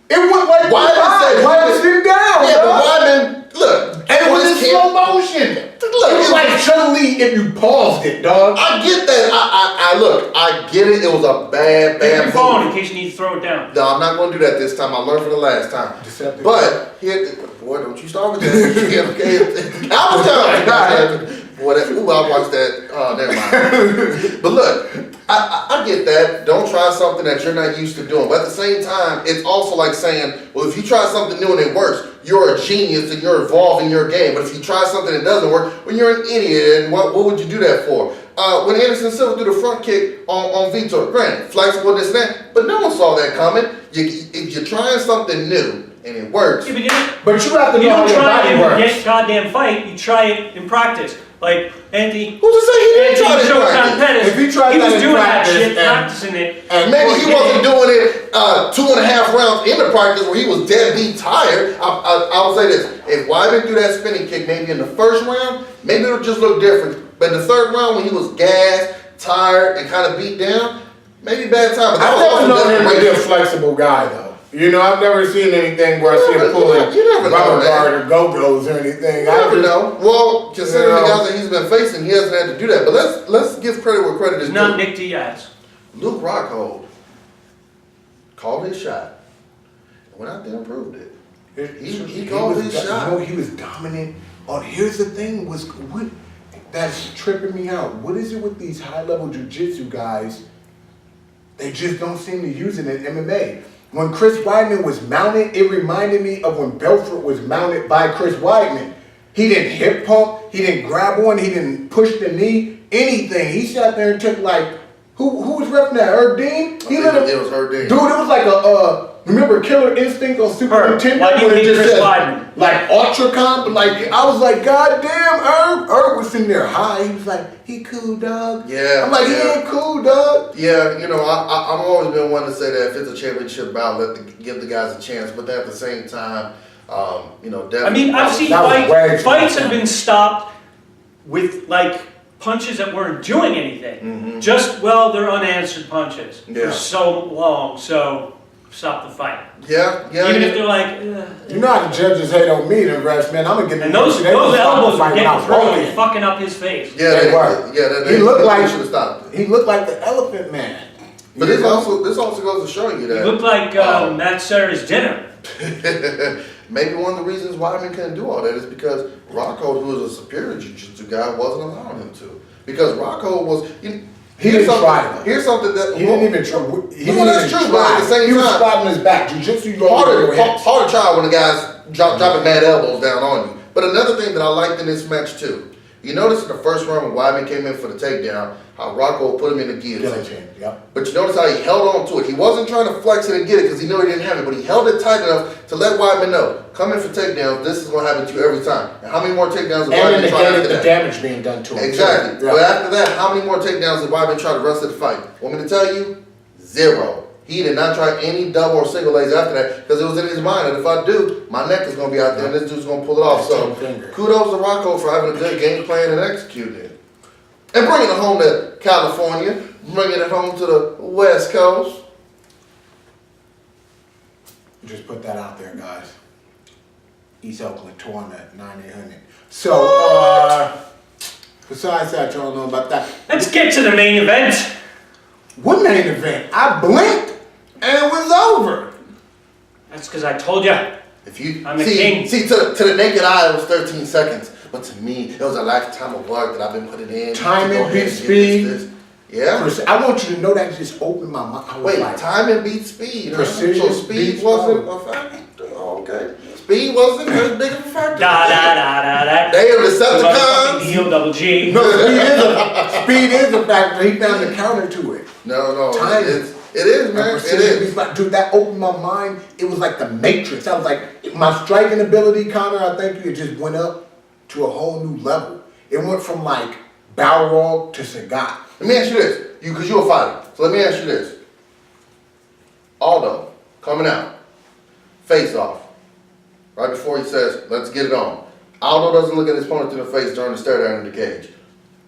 S1: It went like Weidman sit down.
S3: Yeah, but Weidman, look.
S1: And it was in slow motion. Look, it was like Chun-Li if you paused it, dog.
S3: I get that. I get it. It was a bad
S2: Your phone in case you need to throw it down.
S3: No, I'm not going to do that this time. I learned from the last time. But here, boy, don't you start with that. I was telling you. I'll watch that. Oh, never mind. But look, I get that. Don't try something that you're not used to doing. But at the same time, it's also like saying, well, if you try something new and it works, you're a genius and you're evolving your game. But if you try something that doesn't work, well, you're an idiot. And what would you do that for? When Anderson Silva threw the front kick on Vitor, granted, flexible, this and that, but no one saw that coming. If you're trying something new and it works.
S2: Yeah,
S1: but you have to know how your body works.
S2: You goddamn fight, you try it in practice. Like Anthony.
S3: Who's to say he didn't try it in practice?
S1: If he tried
S2: he was
S1: that in
S2: doing
S1: practice
S2: that shit, practicing it.
S3: And maybe he wasn't doing it 2.5 rounds in the practice where he was deadbeat tired. I'll say this: if Weidman threw that spinning kick maybe in the first round, maybe it'll just look different. But in the third round, when he was gassed, tired, and kind of beat down, maybe bad time. But that
S1: I've
S3: was
S1: never
S3: also
S1: known him to be a
S3: desperation.
S1: flexible guy, though. You know, I've never seen anything where I see him pulling
S3: You never know,
S1: rubber
S3: man.
S1: guard or go-go's or anything.
S3: You never know. Well, considering the guys that he's been facing, he hasn't had to do that. But let's give credit where credit is
S2: It's
S3: due.
S2: not Nick Diaz.
S3: Luke Rockhold called his shot. Went out there and proved it. He called his shot.
S1: You know, he was dominant. Here's the thing: what that's tripping me out. What is it with these high-level jiu-jitsu guys? They just don't seem to use it in MMA. When Chris Weidman was mounted, it reminded me of when Belfort was mounted by Chris Weidman. He didn't hip pump, he didn't grab one, he didn't push the knee, anything. He sat there and took like, who was repping that? Herb Dean?
S3: It was Herb Dean.
S1: Dude, it was like remember Killer Instinct on Super
S2: Herb.
S1: Nintendo?
S2: Why do you
S1: when it
S2: hate
S1: just
S2: Chris
S1: said,
S2: Weidman?
S1: like Ultra Comp, like I was like, God damn, Herb. Herb was sitting there high. He was like, he cool, dog.
S3: Yeah.
S1: I'm like, he
S3: yeah.
S1: ain't cool, dog.
S3: Yeah, you know, I've always been one to say that if it's a championship bout, give the guys a chance. But at the same time, you know, definitely.
S2: I mean, I've seen
S1: That was way too
S2: fights
S1: much.
S2: have been stopped with like punches that weren't doing anything. Just, well, they're unanswered punches for so long, so stop the fight.
S3: Yeah.
S2: Even if they're like,
S1: You know how the judges hate on me, the refs, man. I'm gonna get
S2: and those elbows were getting thrown and fucking up his face.
S3: Yeah,
S1: They were.
S3: Yeah,
S1: He looked like
S3: should have stopped it.
S1: he looked like the Elephant Man.
S3: But this also goes to show you
S2: He
S3: that
S2: looked like Matt Serra's dinner.
S3: maybe one of the reasons Weidman couldn't do all that is because Rockhold, who was a superior jiu-jitsu guy, wasn't allowing him to. Because Rockhold was.
S1: He didn't try though.
S3: Here's something that
S1: He didn't even try. He didn't
S3: that's
S1: even
S3: true, but
S1: try.
S3: at the same
S1: he was
S3: time-
S1: spotting his back. Jiu-jitsu, you
S3: harder
S1: always go hips.
S3: to try when the guys dropping mad elbows down on you. But another thing that I liked in this match too, you notice in the first round when Weidman came in for the takedown, how Rocco put him in the guillotine.
S1: Guillotine, yep.
S3: But you notice how he held on to it. He wasn't trying to flex it and get it because he knew he didn't have it, but he held it tight enough to let Weidman know, come in for takedowns, this is going to happen to you every time. And how many more takedowns did
S1: And
S3: Weidman try after
S1: indicated the
S3: that?
S1: damage being done to him.
S3: Exactly.
S1: too. Yeah.
S3: But after that, how many more takedowns did Weidman try the rest of the fight? Want me to tell you? 0. He did not try any double or single legs after that because it was in his mind that if I do, my neck is going to be out there and this dude's going to pull it off. So kudos to Rocco for having a good game plan and executing it. And bringing it home to California, bringing it home to the West Coast.
S1: Just put that out there, guys. East Oakland tournament, 9800. So, besides that, y'all know about that.
S2: Let's get to the main event.
S1: What main event? I blinked and it was over.
S2: That's because I told you.
S3: If you
S2: I'm the king.
S3: see to the naked eye, it was 13 seconds. But to me, it was a lifetime of work that I've been putting in.
S1: Time
S3: to go
S1: and
S3: ahead
S1: beat
S3: and get
S1: speed.
S3: this. Yeah.
S1: I want you to know that just opened my mind. I was
S3: Wait,
S1: like,
S3: time and beat speed.
S1: Precision
S3: So speed
S1: beats
S3: wasn't
S1: power.
S3: a factor. Oh, okay. Speed wasn't as big of a factor.
S2: Da da da da da.
S3: They are
S2: Motherfucking
S3: Decepticons.
S2: Deal double G.
S1: no, speed is a factor. He found the counter to it.
S3: No.
S1: Time.
S3: It is, man. It is.
S1: But dude, that opened my mind. It was like the Matrix. I was like, my striking ability, Connor, I think it just went up to a whole new level. It went from like Balrog to Sagat.
S3: Let me ask you this, because you're a fighter. So let me ask you this. Aldo, coming out, face off, right before he says, let's get it on. Aldo doesn't look at his opponent in the face during the stare down in the cage.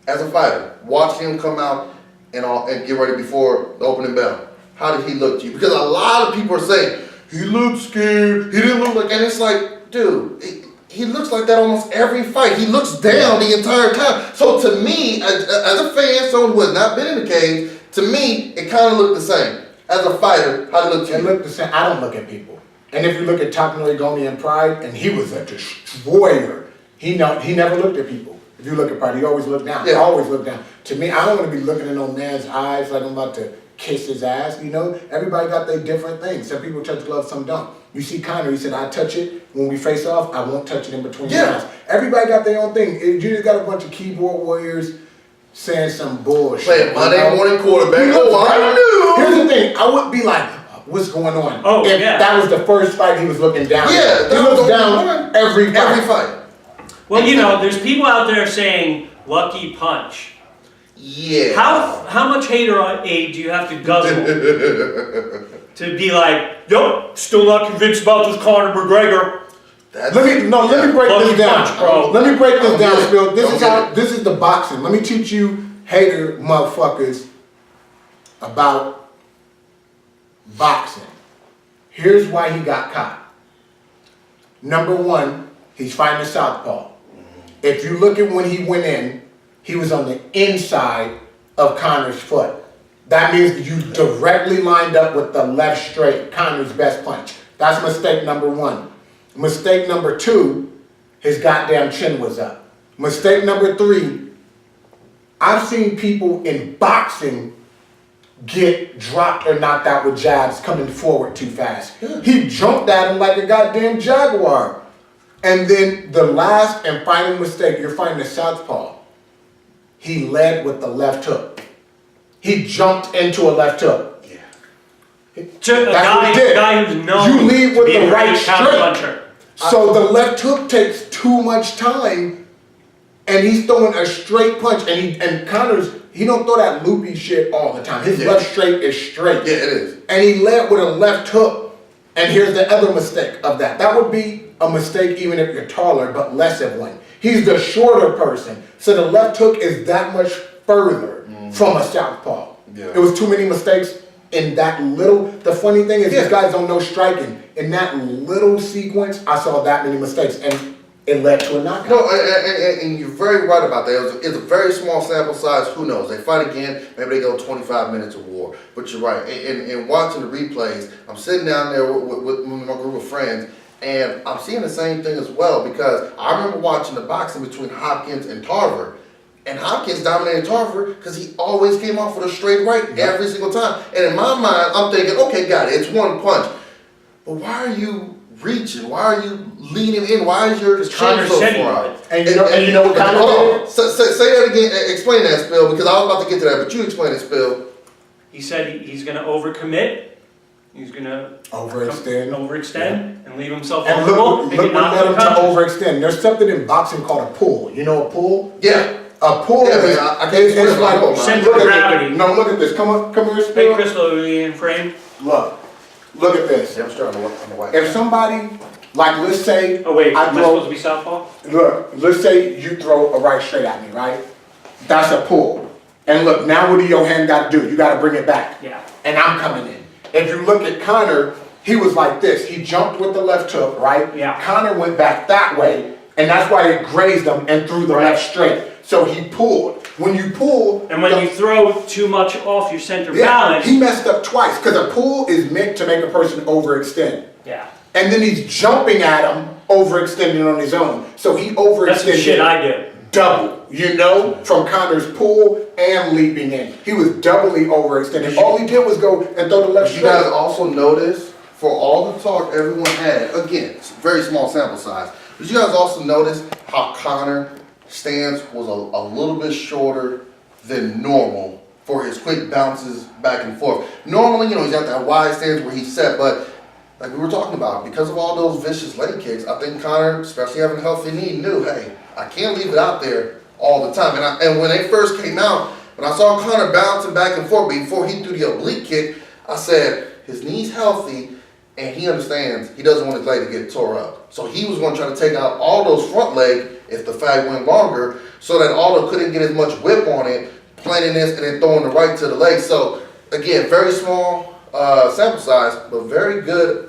S3: As a fighter, watching him come out and get ready before the opening bell, how did he look to you? Because a lot of people are saying, he looked scared, he didn't look like, and it's like, dude, he looks like that almost every fight. He looks down the entire time. So to me, as a fan, someone who has not been in the cage, to me, it kind of looked the same. As a fighter, how did it look to
S1: It
S3: you?
S1: looked the same. I don't look at people. And if you look at Takanori Gomi and Pride, and he was a destroyer. He never looked at people. If you look at Pride, he always looked down.
S3: Yeah.
S1: Always looked down. To me, I don't want to be looking in no man's eyes like I'm about to kiss his ass, you know? Everybody got their different things. Some people touch gloves, some don't. You see Connor, he said, I touch it. When we face off, I won't touch it in between the
S3: Yeah.
S1: eyes. Everybody got their own thing. You just got a bunch of keyboard warriors saying some bullshit.
S3: Playing Monday morning quarterback.
S1: He
S3: Oh,
S1: looks
S3: I
S1: right.
S3: knew.
S1: Here's the thing, I wouldn't be like, what's going on?
S2: Oh,
S1: if
S2: yeah.
S1: that was the first fight he was looking down.
S3: Yeah,
S1: he
S3: that
S1: looks
S3: was
S1: down
S3: one.
S1: every fight.
S3: Every fight.
S2: Well, you know, there's people out there saying lucky punch.
S3: Yeah.
S2: How much hater aid do you have to guzzle to be like, nope, still not convinced about this Conor McGregor.
S3: That's,
S1: Let me break this down.
S2: Punch, bro.
S1: Let me break this down, Spill.
S3: Don't
S1: This is the boxing. Let me teach you hater motherfuckers about boxing. Here's why he got caught. Number one, he's fighting a southpaw. If you look at when he went in, he was on the inside of Conor's foot. That means you directly lined up with the left straight, Conor's best punch. That's mistake number one. Mistake number two, his goddamn chin was up. Mistake number three, I've seen people in boxing get dropped or knocked out with jabs coming forward too fast. He jumped at him like a goddamn jaguar. And then the last and final mistake, you're fighting a southpaw. He led with the left hook. He jumped into a left hook.
S2: A guy who's known
S1: you lead with
S2: to be
S1: the
S2: a
S1: right
S2: great
S1: straight.
S2: counterpuncher.
S1: So the left hook takes too much time, and he's throwing a straight punch. And Conor's, he don't throw that loopy shit all the time. His left straight is straight.
S3: Yeah, it is.
S1: And he led with a left hook. And here's the other mistake of that. That would be a mistake even if you're taller, but less of one. He's the shorter person, so the left hook is that much further from a southpaw.
S3: Yeah.
S1: It was too many mistakes in that little. The funny thing is, these guys don't know striking. In that little sequence, I saw that many mistakes, and it led to a knockout.
S3: No, and you're very right about that. It's a very small sample size. Who knows? They fight again. Maybe they go 25 minutes of war. But you're right. And watching the replays, I'm sitting down there with my group of friends, and I'm seeing the same thing as well, because I remember watching the boxing between Hopkins and Tarver. And Hopkins dominated Tarver because he always came off with a straight right every single time. And in my mind, I'm thinking, okay, got it. It's one punch. But why are you reaching? Why are you leaning in? Why is your chin so far out?
S1: And you know what Conor did?
S3: Say that again. Explain that, Spill, because I was about to get to that, but you explain it, Spill.
S2: He said he's going to overcommit. He's going to overextend and leave himself
S1: And
S2: vulnerable.
S1: look what led him to overextend. There's something in boxing called a pull. You know a pull?
S3: Yeah.
S1: A pull is
S3: I can't
S1: it's like
S2: center of gravity.
S1: No, look at this. Come here,
S2: Hey,
S1: Spill.
S2: Crystal, are we in frame?
S1: Look at this.
S3: Yeah, I'm starting to work on the white.
S1: If somebody, like let's say,
S2: Oh wait,
S1: I
S2: am I supposed to be southpaw?
S1: look, let's say you throw a right straight at me, right? That's a pull. And look, now what do your hand got to do? You got to bring it back.
S2: Yeah.
S1: And I'm coming in. If you look at Conor, he was like this. He jumped with the left hook, right?
S2: Yeah.
S1: Conor went back that way, and that's why it grazed him and threw the left straight. So he pulled. When you pull,
S2: And when you throw too much off your center
S1: yeah,
S2: balance,
S1: he messed up twice because a pull is meant to make a person overextend.
S2: yeah.
S1: And then he's jumping at him, overextending on his own. So he overextended.
S2: That's the shit I do.
S1: Double, you know, from Conor's pull and leaping in. He was doubly overextended. All he did was go and throw the left
S3: You
S1: straight.
S3: guys also notice, for all the talk everyone had, again, it's a very small sample size, did you guys also notice how Conor stance was a little bit shorter than normal for his quick bounces back and forth? Normally, you know, he's got that wide stance where he's set, but like we were talking about, because of all those vicious leg kicks, I think Conor, especially having a healthy knee, knew, hey, I can't leave it out there all the time. And when they first came out, when I saw Conor bouncing back and forth before he threw the oblique kick, I said, his knee's healthy, and he understands he doesn't want his leg to get tore up. So he was going to try to take out all those front leg if the fight went longer, so that Aldo couldn't get as much whip on it, planting this and then throwing the right to the leg. So again, very small sample size, but very good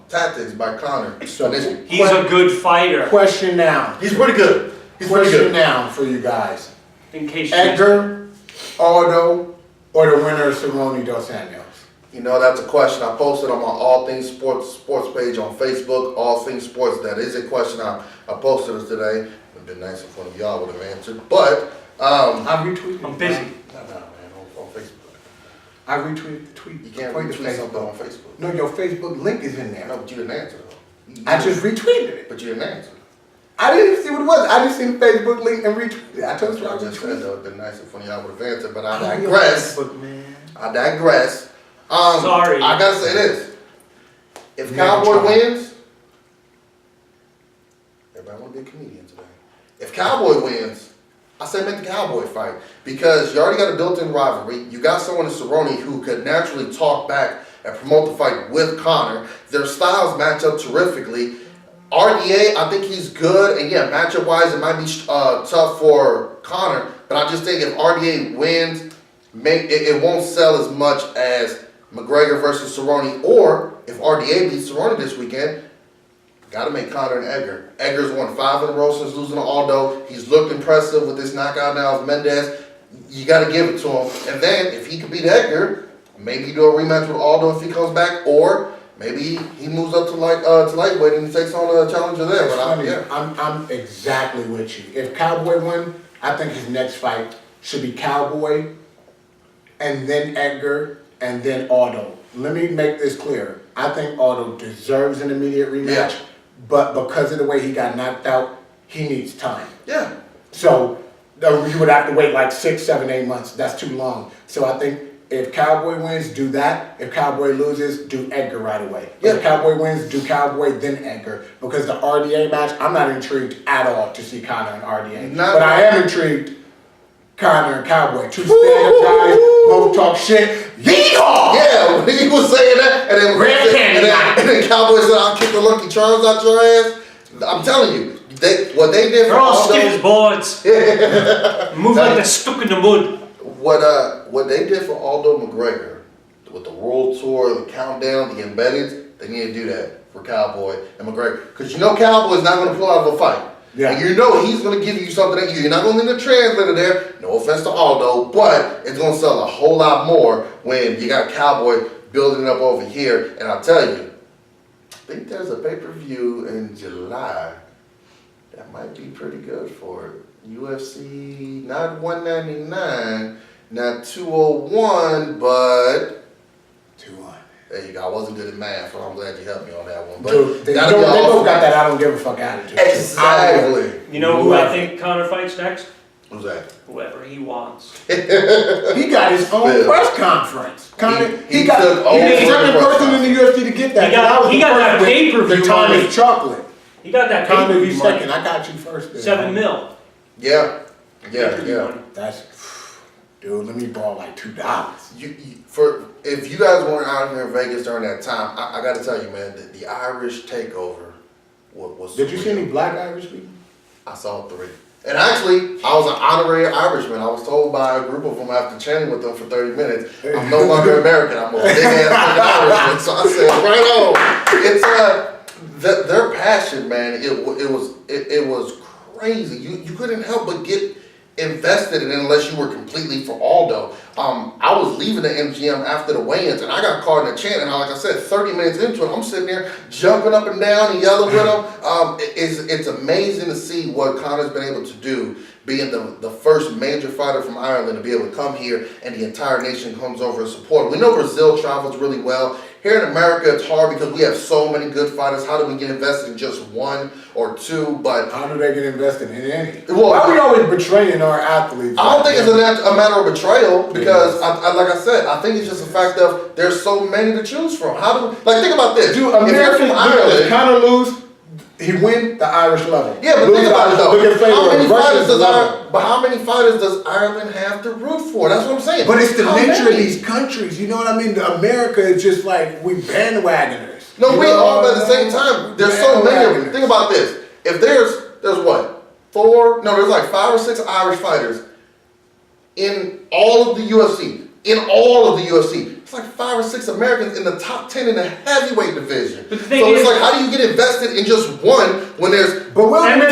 S3: tactics by Conor.
S1: So
S2: He's a good fighter.
S1: question now.
S3: He's pretty good. He's pretty
S1: Question
S3: good.
S1: now for you guys.
S2: In case you
S1: Edgar, Aldo, or the winner of CERRONE VS DOS ANJOS?
S3: You know, that's a question I posted on my All Things Sports page on Facebook, All Things Sports. That is a question I posted it today. It would have been nice if one of y'all would have answered. But,
S1: I retweeted.
S2: I'm busy.
S3: no, man, on Facebook.
S1: I retweeted the tweet.
S3: You can't
S1: Point to
S3: retweet something
S1: Facebook.
S3: on Facebook.
S1: No, your Facebook link is in there.
S3: No, but you didn't answer though.
S1: I just retweeted it.
S3: But you didn't answer.
S1: I didn't see what it was. I just seen the Facebook link and retweeted it. I told you I
S3: I just said
S1: retweeted
S3: that would have been nice if one of y'all would have answered. But I
S1: it.
S3: digress.
S1: Facebook, man.
S3: I digress.
S2: Sorry.
S3: I gotta say this. If
S1: Never
S3: Cowboy
S1: try.
S3: wins, everybody wanna be a comedian today. If Cowboy wins, I say make the Cowboy fight, because you already got a built-in rivalry. You got someone in Cerrone who could naturally talk back and promote the fight with Conor. Their styles match up terrifically. RDA, I think he's good, and yeah, matchup-wise, it might be tough for Conor, but I just think if RDA wins, it won't sell as much as McGregor versus Cerrone, or if RDA beats Cerrone this weekend, got to make Conor and Edgar. Edgar's won 5 in a row since losing to Aldo. He's looked impressive with this knockout now of Mendez. You got to give it to him. And then, if he can beat Edgar, maybe do a rematch with Aldo if he comes back, or maybe he moves up to lightweight and he takes on a challenger there. But
S1: I'm exactly with you. If Cowboy win, I think his next fight should be Cowboy, and then Edgar, and then Aldo. Let me make this clear. I think Aldo deserves an immediate rematch, but because of the way he got knocked out, he needs time.
S3: Yeah.
S1: So you would have to wait like 6, 7, 8 months. That's too long. So I think if Cowboy wins, do that. If Cowboy loses, do Edgar right away. If Cowboy wins, do Cowboy, then Edgar. Because the RDA match, I'm not intrigued at all to see Conor and RDA. But I am intrigued, Conor and Cowboy. 2 stand-up guys, both talk shit. Yeehaw!
S3: Yeah, when he was saying that, and then Cowboy said, I'll kick the Lucky Charms out your ass. I'm telling you, what they did for
S2: They're all
S3: Aldo,
S2: stiff as boards. Move like they're stuck in the mud.
S3: What they did for Aldo McGregor with the World Tour, the countdown, the embedded, they need to do that for Cowboy and McGregor. Because you know Cowboy's not going to pull out of a fight. Yeah. And you know he's going to give you something that you're not going to need a translator there. No offense to Aldo, but it's going to sell a whole lot more when you got Cowboy building it up over here. And I'll tell you, I think there's a pay-per-view in July that might be pretty good for it. UFC, not 199, not 201, but
S1: 201.
S3: There you go. I wasn't good at math, so I'm glad you helped me on that one. But
S1: Dude, they both got that I don't give a fuck attitude.
S3: Exactly.
S2: You know who I think Conor fights next?
S3: Who's that?
S2: Whoever he wants.
S1: He got his own press conference. He got
S3: the
S1: second person in the UFC to get that.
S2: He got that pay-per-view
S1: The Thomas chocolate.
S2: He got that
S1: Conor,
S2: pay-per-view
S1: you second. I got you first.
S2: $7 million.
S3: Yeah.
S1: That's, dude. Let me borrow like $2.
S3: If you guys weren't out here in Vegas during that time, I got to tell you, man, the Irish takeover was.
S1: Did you see any black Irish people?
S3: I saw 3. And actually, I was an honorary Irishman. I was told by a group of them after chatting with them for 30 minutes, I'm no longer American. I'm a big ass Irishman. So I said, right on. It's their passion, man. It was crazy. You couldn't help but get invested in it unless you were completely for Aldo. I was leaving the MGM after the weigh-ins, and I got caught in a chant, and like I said, 30 minutes into it, I'm sitting there jumping up and down and yelling with him. It's amazing to see what Conor's been able to do, being the first major fighter from Ireland to be able to come here, and the entire nation comes over and support. We know Brazil travels really well. Here in America, it's hard because we have so many good fighters. How do we get invested in just 1 or 2? But
S1: how do they get invested in any?
S3: Well,
S1: why are we always betraying our athletes?
S3: I don't think it's a matter of betrayal because, like I said, I think it's just a fact of there's so many to choose from. Think about this.
S1: Dude, American Ireland, Conor lose, he win the Irish level.
S3: Yeah, but think about it though.
S1: How
S3: many fighters does Ireland have to root for? That's what I'm saying.
S1: But it's the nature of these countries. You know what I mean? America is just like we bandwagoners.
S3: No, we are, but at the same time, there's so many of them. Think about this. If there's what? 4? No, there's like 5 or 6 Irish fighters in all of the UFC. It's like 5 or 6 Americans in the top 10 in the heavyweight division.
S2: But the thing is,
S3: it's like, how do you get invested in just one when there's
S1: But we're 15?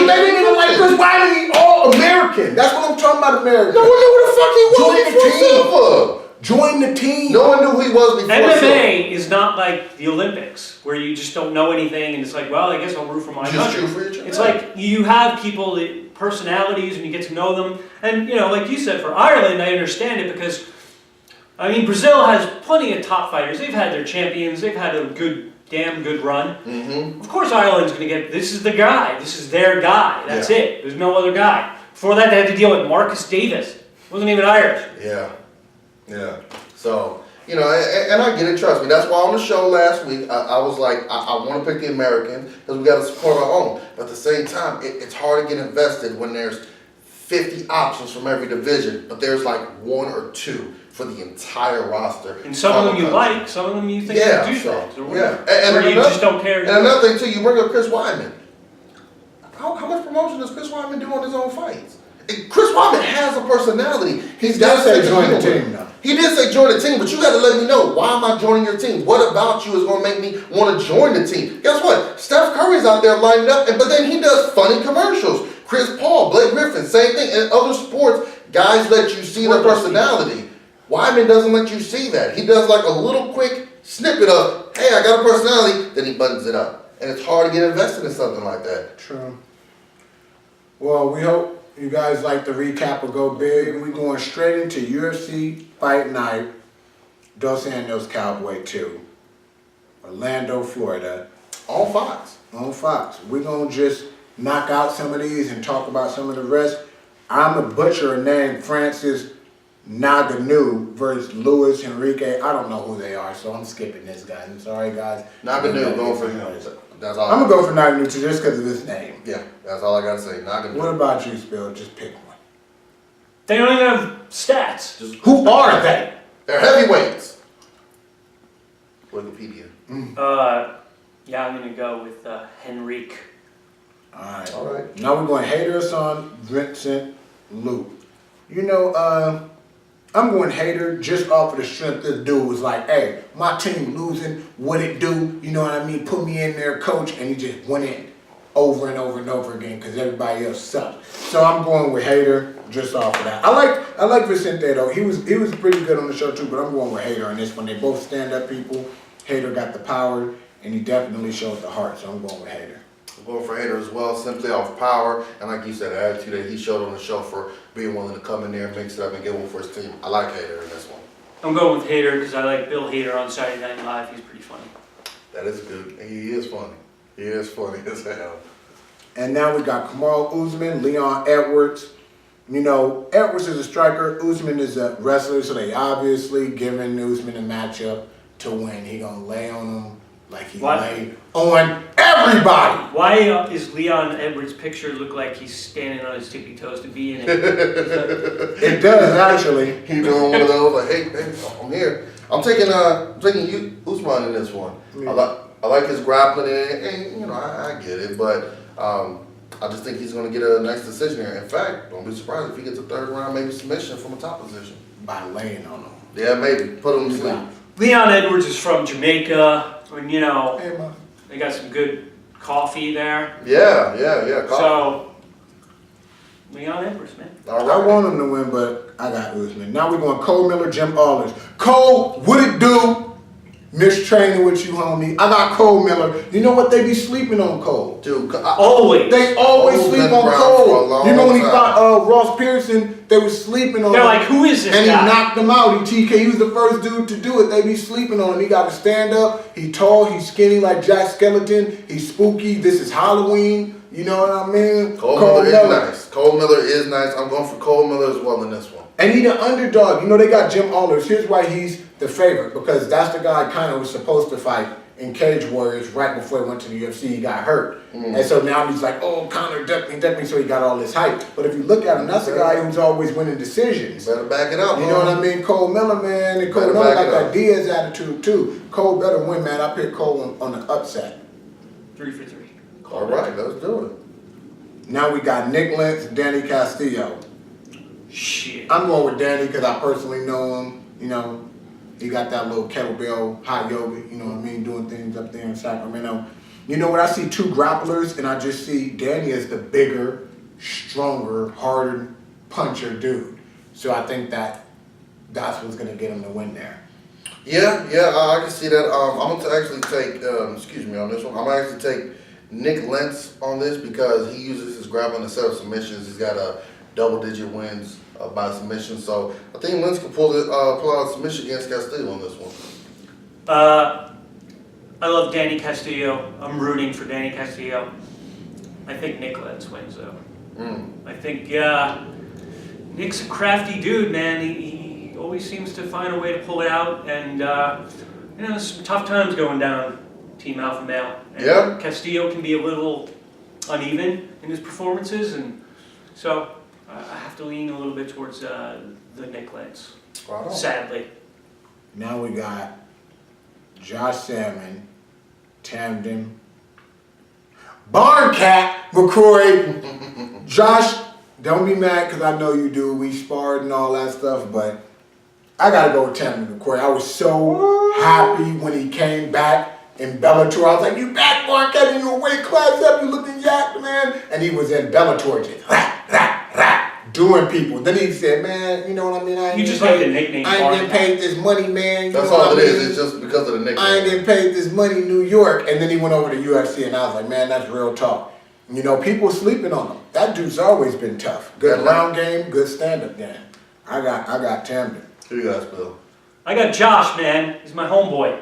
S1: They didn't even like us. Why are we all American? That's what I'm talking about, America.
S3: No one knew who the fuck he was.
S1: Join the team.
S3: No one knew who he was before.
S2: MMA is not like the Olympics where you just don't know anything and it's like, well, I guess I'll root for my country. It's like you have people, personalities, and you get to know them. And, like you said, for Ireland, I understand it because, Brazil has plenty of top fighters. They've had their champions. They've had a damn good run.
S3: Mm-hmm.
S2: Of course, Ireland's going to get, this is the guy. This is their guy. That's it. There's no other guy. Before that, they had to deal with Marcus Davis. Wasn't even Irish.
S3: Yeah. So, and I get it, trust me. That's why on the show last week, I was like, I want to pick the American because we got to support our own. But at the same time, it's hard to get invested when there's 50 options from every division, but there's like 1 or 2 for the entire roster.
S2: And some of them you like, some of them you think are douchebags.
S3: And
S2: you just don't care.
S3: And another thing too, you bring up Chris Weidman. How much promotion does Chris Weidman do on his own fights? Chris Weidman has a personality.
S1: He does say join the team though.
S3: He did say join the team, but you got to let me know, why am I joining your team? What about you is going to make me want to join the team? Guess what? Steph Curry's out there lining up, but then he does funny commercials. Chris Paul, Blake Griffin, same thing. In other sports, guys let you see their personality. Weidman doesn't let you see that. He does like a little quick snippet of, hey, I got a personality, then he buttons it up. And it's hard to get invested in something like that.
S1: True. Well, we hope you guys like the recap will go big. We're going straight into UFC Fight Night, Dos Anjos Cowboy 2, Orlando, Florida.
S3: On Fox.
S1: On Fox. We're going to just knock out some of these and talk about some of the rest. I'm a butcher named Francis Ngannou versus Luis Enrique. I don't know who they are, so I'm skipping this, guys. I'm sorry, guys.
S3: Ngannou, go for him. That's all.
S1: I'm going to go for Ngannou just because of his name.
S3: Yeah, that's all I got to say. Ngannou.
S1: What about you, Spill? Just pick one.
S2: They don't even have stats.
S1: Who are they?
S3: They're heavyweights. Wikipedia.
S2: Yeah, I'm gonna go with Henrique.
S1: All right. Now we're going Hater Son, Vincent Luke. You know, I'm going Hater just off of the strength this dude was like, hey, my team losing, what it do? You know what I mean? Put me in there, coach, and he just went in over and over and over again because everybody else sucked. So I'm going with Hater just off of that. I like Vicente though. He was pretty good on the show too, but I'm going with Hater on this one. They both stand up people. Hater got the power, and he definitely showed the heart. So I'm going with Hater.
S3: I'm going for Hater as well, simply off power, and like you said, the attitude that he showed on the show for being willing to come in there and mix it up and get one for his team. I like Hater in this one.
S2: I'm going with Hater because I like Bill Hader on Saturday Night Live. He's pretty funny.
S3: That is good. He is funny. He is funny as hell.
S1: And now we got Kamal Usman, Leon Edwards. You know, Edwards is a striker, Usman is a wrestler, so they obviously giving Usman a matchup to win. He gonna lay on him like he laid on everybody.
S2: Why is Leon Edwards' picture look like he's standing on his tippy toes to be in it?
S1: It does actually.
S3: He doing one of those like, hey, I'm here. I'm taking you Usman in this one. Yeah. I like his grappling and you know I get it, but I just think he's going to get a nice decision here. In fact, don't be surprised if he gets a third round, maybe submission from a top position.
S1: By laying on him.
S3: Yeah, maybe. Put him to sleep.
S2: Leon Edwards is from Jamaica, and you know,
S1: Hey, man.
S2: they got some good coffee there.
S3: Yeah. Coffee.
S2: So, Leon Edwards, man.
S3: All
S1: I
S3: right.
S1: want him to win, but I got Usman. Now we're going Cole Miller, Jim Allers. Cole, what it do? Mistraining with you, homie. I got Cole Miller. You know what? They be sleeping on Cole.
S3: Dude,
S2: Always.
S1: They always
S3: Cole's
S1: sleep
S3: been
S1: on
S3: around
S1: Cole.
S3: for a long
S1: You know when he
S3: time.
S1: fought Ross Pearson, they was sleeping on
S2: They're
S1: him.
S2: like, who is this
S1: And
S2: guy?
S1: he knocked him out. He was the first dude to do it. They be sleeping on him. He got to stand up. He tall. He's skinny like Jack Skeleton. He's spooky. This is Halloween. You know what I mean?
S3: Cole Miller is nice. Cole Miller is nice. I'm going for Cole Miller as well in this one.
S1: And he the underdog. You know, they got Jim Allers. Here's why he's the favorite. Because that's the guy kind of was supposed to fight in Cage Warriors right before he went to the UFC. He got hurt. And so now he's like, oh, Conor, duck me. So he got all this hype. But if you look at him, that's the guy who's always winning decisions.
S3: You better back it up,
S1: You know what I mean? Cole Miller, man. And Cole
S3: Better
S1: Miller
S3: back
S1: got
S3: it
S1: that
S3: up.
S1: Diaz attitude, too. Cole better win, man. I picked Cole on the upset.
S2: 3 for 3.
S3: All right, let's do it.
S1: Now we got Nick Lentz, Danny Castillo.
S2: Shit.
S1: I'm going with Danny because I personally know him. You know, he got that little kettlebell hot yoga, you know what I mean, doing things up there in Sacramento. You know what, I see two grapplers, and I just see Danny as the bigger, stronger, harder puncher dude. So I think that's what's going to get him to win there.
S3: Yeah, I can see that. I'm going to actually take, on this one, I'm going to actually take Nick Lentz on this because he uses his grappling to set up submissions. He's got a double-digit wins by submission. So I think Lentz can pull out a submission against Castillo on this one.
S2: I love Danny Castillo. I'm rooting for Danny Castillo. I think Nick Lentz wins, though. I think Nick's a crafty dude, man. He always seems to find a way to pull it out. And, you know, there's some tough times going down Team Alpha Male. And Castillo can be a little uneven in his performances. And so I have to lean a little bit towards the Nick Lance,
S3: Right on.
S2: sadly.
S1: Now we got Josh Salmon, Tamden, Barncat, McCrory. Josh, don't be mad because I know you do. We sparred and all that stuff, but I gotta go with Tamden McCrory. I was so happy when he came back in Bellator. I was like, you back, Barncat, and you a weight class up, you looking jacked, man. And he was in Bellator just doing people. Then he said, man, you know what I mean?
S2: You just like the nickname
S1: I ain't getting paid this money, man. You
S3: That's
S1: know
S3: all
S1: what
S3: it
S1: I
S3: is.
S1: mean?
S3: It's just because of the nickname.
S1: I ain't getting paid this money in New York. And then he went over to UFC, and I was like, man, that's real talk. You know, people sleeping on him. That dude's always been tough. Good round game, good stand-up game. I got Tamden.
S3: Who you guys, Bill?
S2: I got Josh, man. He's my homeboy.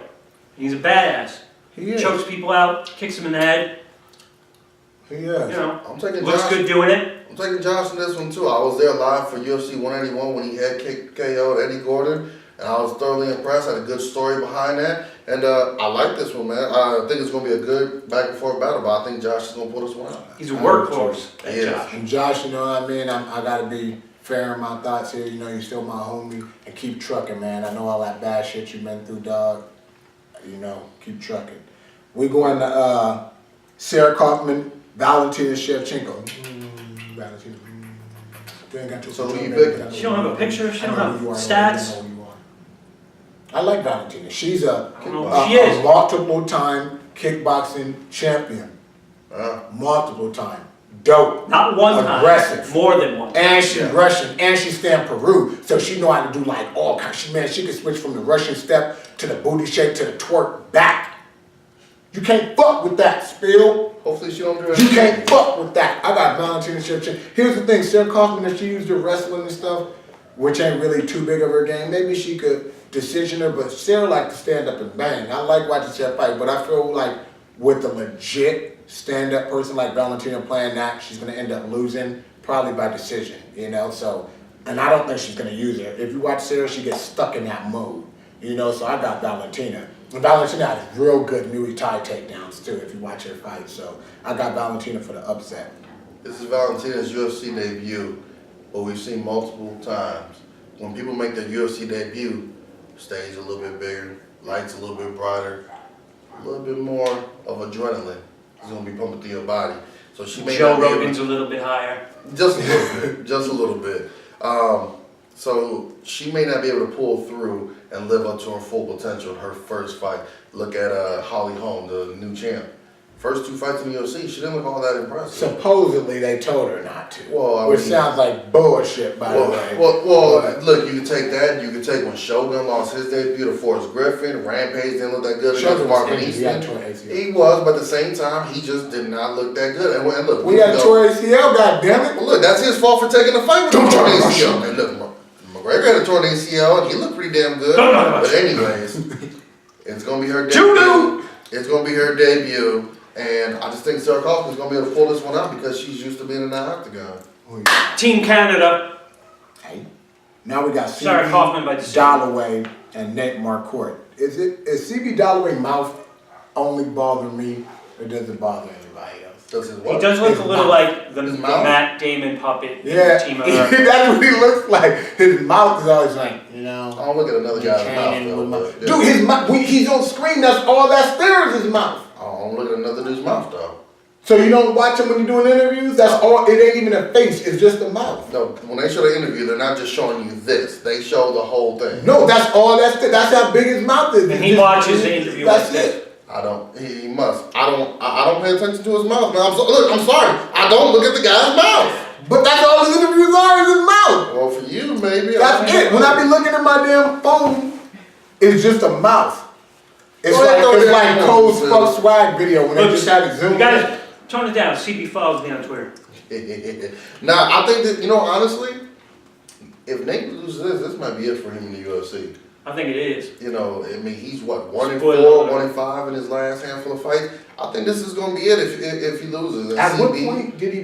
S2: He's a badass.
S1: He is.
S2: Chokes people out, kicks them in the head.
S1: He is.
S2: You know,
S3: I'm taking
S2: looks
S3: Josh.
S2: good doing it.
S3: I'm taking Josh in this one too. I was there live for UFC 181 when he had KO'd Eddie Gordon, and I was thoroughly impressed. Had a good story behind that, and I like this one, man. I think it's gonna be a good back and forth battle, but I think Josh is gonna pull this one out.
S2: He's a workhorse, that
S3: He is.
S2: Josh.
S1: And Josh, you know what I mean? I gotta be fair in my thoughts here. You know, you're still my homie, and keep trucking, man. I know all that bad shit you've been through, dog. You know, keep trucking. We going to Sarah Kaufman, Valentina Shevchenko. Valentina. You ain't got to
S3: So
S1: control
S3: you
S1: me,
S3: pick-
S1: but I know
S2: She don't
S1: who
S2: have
S1: you
S2: a
S1: are.
S2: picture, she
S1: I
S2: don't
S1: know
S2: have
S1: who you are,
S2: stats.
S1: I know who you are. I like Valentina. She's a
S2: I don't know who she is.
S1: multiple time kickboxing champion. Multiple time. Dope.
S2: Not one
S1: Aggressive.
S2: time, more than one.
S1: And she's Russian, and she stand Peru, so she know how to do like all kinds. She can switch from the Russian step to the booty shake to the twerk back. You can't fuck with that, Spill.
S3: Hopefully she don't do
S1: You
S3: that.
S1: can't fuck with that. I got Valentina Shevchenko. Here's the thing, Sarah Kaufman, if she used her wrestling and stuff, which ain't really too big of her game, maybe she could decision her, but Sarah like to stand up and bang. I like watching Sarah fight, but I feel like with a legit stand-up person like Valentina playing that, she's gonna end up losing, probably by decision, you know, so, and I don't think she's gonna use her. If you watch Sarah, she gets stuck in that mode, you know, so I got Valentina. And Valentina has real good Muay Thai takedowns too, if you watch her fight, so I got Valentina for the upset.
S3: This is Valentina's UFC debut, but we've seen multiple times. When people make their UFC debut, stage a little bit bigger, lights a little bit brighter, a little bit more of adrenaline is gonna be pumping through your body. So she may
S2: Joe
S3: not be able
S2: Rogan's a little bit higher.
S3: just a little bit, just a little bit. So she may not be able to pull through and live up to her full potential in her first fight. Look at Holly Holm, the new champ. First two fights in the UFC, she didn't look all that impressive.
S1: Supposedly they told her not to,
S3: Well, I
S1: which
S3: mean-
S1: sounds like bullshit, by the way.
S3: Well,
S1: But
S3: look, you can take that. You can take when Shogun lost his debut to Forrest Griffin. Rampage didn't look that good against
S1: Shogun was
S3: Marvin
S1: injured, he had
S3: Easton.
S1: torn ACL.
S3: He was, but at the same time, he just did not look that good. And look,
S1: We had Torre ACL, goddammit.
S3: Well, look, that's his fault for taking the fight with
S1: Don't
S3: the torn
S1: talk about
S3: ACL.
S1: Shogun.
S3: And look, McGregor had a torn ACL, and he looked pretty damn good.
S2: Don't talk about
S3: But
S2: Shogun.
S3: anyways, it's gonna be her
S2: Judo!
S3: debut. It's gonna be her debut. And I just think Sarah Kaufman's gonna be able to pull this one out because she's used to being in that octagon.
S2: Team Canada.
S1: Hey. Now we got
S2: Sarah
S1: CB
S2: Kaufman by decision.
S1: Dalloway and Nate Marquardt. Is CB Dalloway mouth only bother me, or does it bother anybody else?
S3: Does his
S2: He
S3: what?
S2: does look
S1: His
S2: a little
S1: mouth.
S2: like the
S3: His mouth?
S2: Matt Damon puppet in
S1: Yeah,
S2: Team America.
S1: that's what he looks like. His mouth is always like, you know.
S3: I don't look at another guy's
S1: Buchanan with
S3: mouth,
S1: mouth.
S3: though.
S1: Dude, his mouth, he's on screen, that's all that there is his mouth.
S3: I don't look at another dude's mouth, though.
S1: So you don't watch him when you're doing interviews? That's all, it ain't even a face, it's just a mouth.
S3: No, when they show the interview, they're not just showing you this. They show the whole thing.
S1: No, that's all, that's how big his mouth is.
S2: And
S1: It's
S2: he
S1: just-
S2: watches the interview
S1: That's
S2: like this.
S1: it.
S3: I don't. He must. I don't pay attention to his mouth, man. Look, I'm sorry. I don't look at the guy's mouth.
S1: But that's all his interviews are, is his mouth.
S3: Well, for you, maybe.
S1: That's it. When I be looking at my damn phone, it's just a mouth. It's
S3: Go ahead, throw
S1: like
S3: that in
S1: Cole's
S3: there.
S1: fuck swag video when they
S2: Look,
S1: just had it zoomed
S2: you
S1: in.
S2: gotta tone it down. CB follows me on Twitter.
S3: Now, I think that, honestly, if Nate loses this might be it for him in the UFC.
S2: I think it is.
S3: I mean, he's what, 1-4,
S2: Spoiler.
S3: 1-5 in his last handful of fights. I think this is going to be it if he loses. And
S1: At what
S3: CB
S1: point did he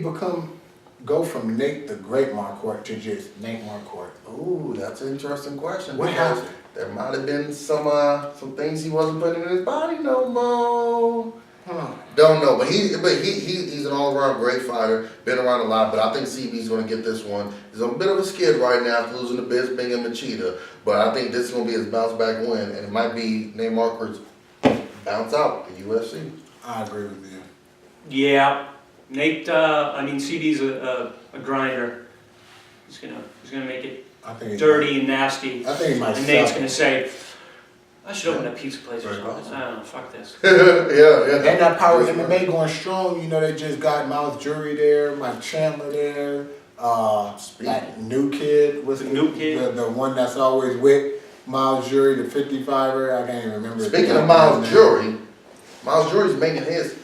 S1: go from Nate the Great Marquardt to just Nate Marquardt?
S3: Ooh, that's an interesting question.
S1: What
S3: because
S1: happened?
S3: There might have been some things he wasn't putting in his body no more. Don't know, but he's an all-around great fighter. Been around a lot, but I think CB's going to get this one. He's on a bit of a skid right now after losing to Bisping and Machida, but I think this is going to be his bounce-back win, and it might be Nate Marquardt's bounce out the UFC.
S1: I agree with you.
S2: Yeah, Nate. CB's a grinder. He's gonna make it dirty and nasty.
S1: I think he might.
S2: And Nate's gonna say, "I should open a pizza place or something."
S3: Awesome.
S2: I don't know. Fuck this.
S3: Yeah.
S1: And that Power MMA going strong. You know, they just got Miles Jury there, Mike Chandler there. That new kid was the one that's always with Miles Jury, the 55er. I can't even remember.
S3: Speaking of Miles Jury's making his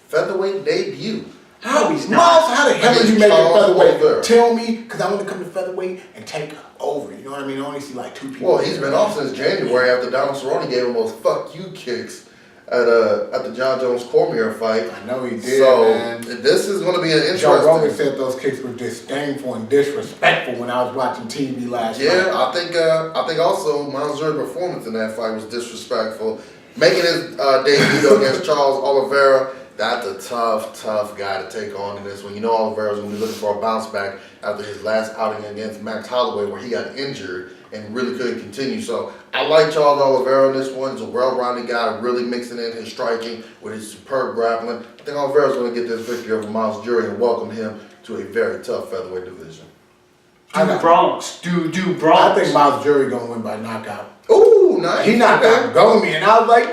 S3: featherweight debut.
S2: No, he's not.
S1: Miles, how the hell did you make it featherweight?
S3: Oliveira.
S1: Tell me, because I want to come to featherweight and take over. You know what I mean? I only see like 2 people.
S3: Well, he's been off since January after Donald Cerrone gave him those fuck you kicks at the John Jones Cormier fight.
S1: I know he did.
S3: So
S1: man.
S3: this is going to be an interesting.
S1: Joe Rogan said those kicks were disdainful and disrespectful when I was watching TV last night.
S3: Yeah, I think also Miles Jury's performance in that fight was disrespectful. Making his debut against Charles Oliveira, that's a tough guy to take on in this one. You know Oliveira's going to be looking for a bounce back after his last outing against Max Holloway where he got injured and really couldn't continue. So I like Charles Oliveira in this one. He's a well-rounded guy, really mixing in his striking with his superb grappling. I think Oliveira's going to get this victory over Miles Jury and welcome him to a very tough featherweight division.
S2: Bronx.
S1: I think Miles Jury going to win by knockout.
S3: Ooh, nice.
S1: He knocked out Gomi, and I was like,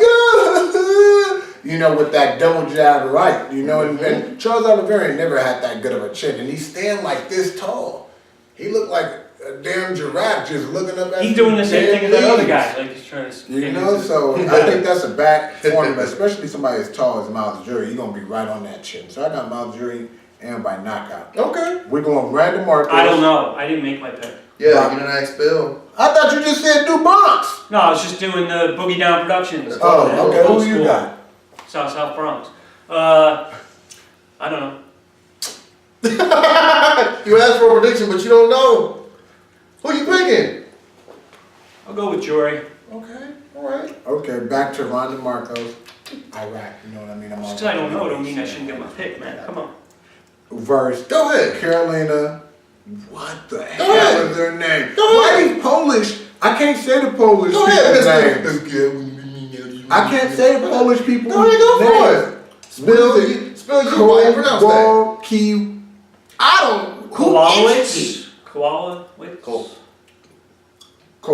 S1: you know, with that double jab right, you know, and Charles Oliveira never had that good of a chin, and he's standing like this tall. He looked like a damn giraffe just looking up at
S2: He's doing the same thing as that other guy, like he's trying to.
S1: You know, so I think that's a bad formula, especially somebody as tall as Miles Jury. You're going to be right on that chin. So I got Miles Jury and by knockout.
S3: Okay.
S1: We're going random markers.
S2: I don't know. I didn't make my pick.
S3: Yeah, you didn't ask Bill.
S1: I thought you just said do Bronx.
S2: No, I was just doing the Boogie Down Productions.
S1: Oh, okay.
S2: Old
S1: Who you
S2: school.
S1: got?
S2: South Bronx. I don't know.
S3: You asked for a prediction, but you don't know. Who you picking?
S2: I'll go with Jory.
S3: Okay, all right.
S1: Okay, back to Ronda Marcos. Iraq, you know what I mean? I'm
S2: Just because I don't know don't mean I shouldn't get my pick, man. Come on.
S1: Verse.
S3: Go ahead.
S1: Carolina. What the hell
S3: ahead.
S1: is their name?
S3: Go
S1: Why
S3: ahead.
S1: these Polish? I can't say the Polish
S3: Go ahead,
S1: people's names. I can't say the Polish people's
S3: Go ahead, go for
S1: names.
S3: it. Spell you how you pronounce that.
S1: I don't.
S2: Koalowitz? Koala? Wait.
S3: Koala.
S2: The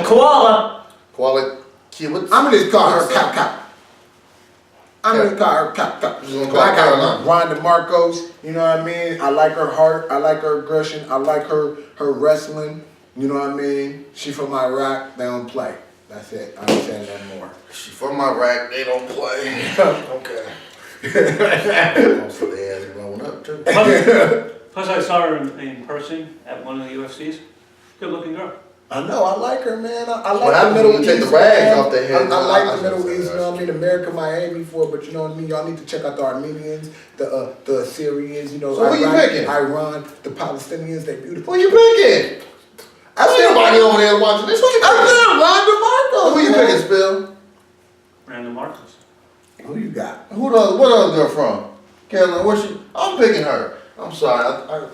S2: koala.
S3: Koala. Kiwitz.
S1: I'm gonna just call her Cap. I'm gonna call her Cap.
S3: You're gonna call
S1: I
S3: her
S1: got
S3: Carolina.
S1: Ronda Marcos. You know what I mean? I like her heart. I like her aggression. I like her wrestling. You know what I mean? She from Iraq. They don't play. That's it. I ain't saying no more.
S3: She from Iraq. They don't play. Okay. Also, they ass growing up too.
S2: Plus, I saw her in person at one of the UFCs. Good looking girl.
S1: I know. I like her, man. I
S3: What
S1: like the
S3: happens
S1: Middle
S3: when
S1: East.
S3: you take the rags
S1: man.
S3: off their head?
S1: I like
S3: I
S1: the Middle
S3: shouldn't say
S1: East. You know what I mean? America might hate me for it, but you know what I mean. Y'all need to check out the Armenians, the Syrians. You know,
S3: So who you picking?
S1: Iran, the Palestinians. They beautiful.
S3: Who you picking? I see nobody over there watching this. Who you
S1: I
S3: picking?
S1: said Ronda Marcos.
S3: Who you
S1: man.
S3: picking, Spill?
S2: Random Marcos.
S1: Who you got?
S3: What other girl from? Carolina, I'm picking her. I'm sorry.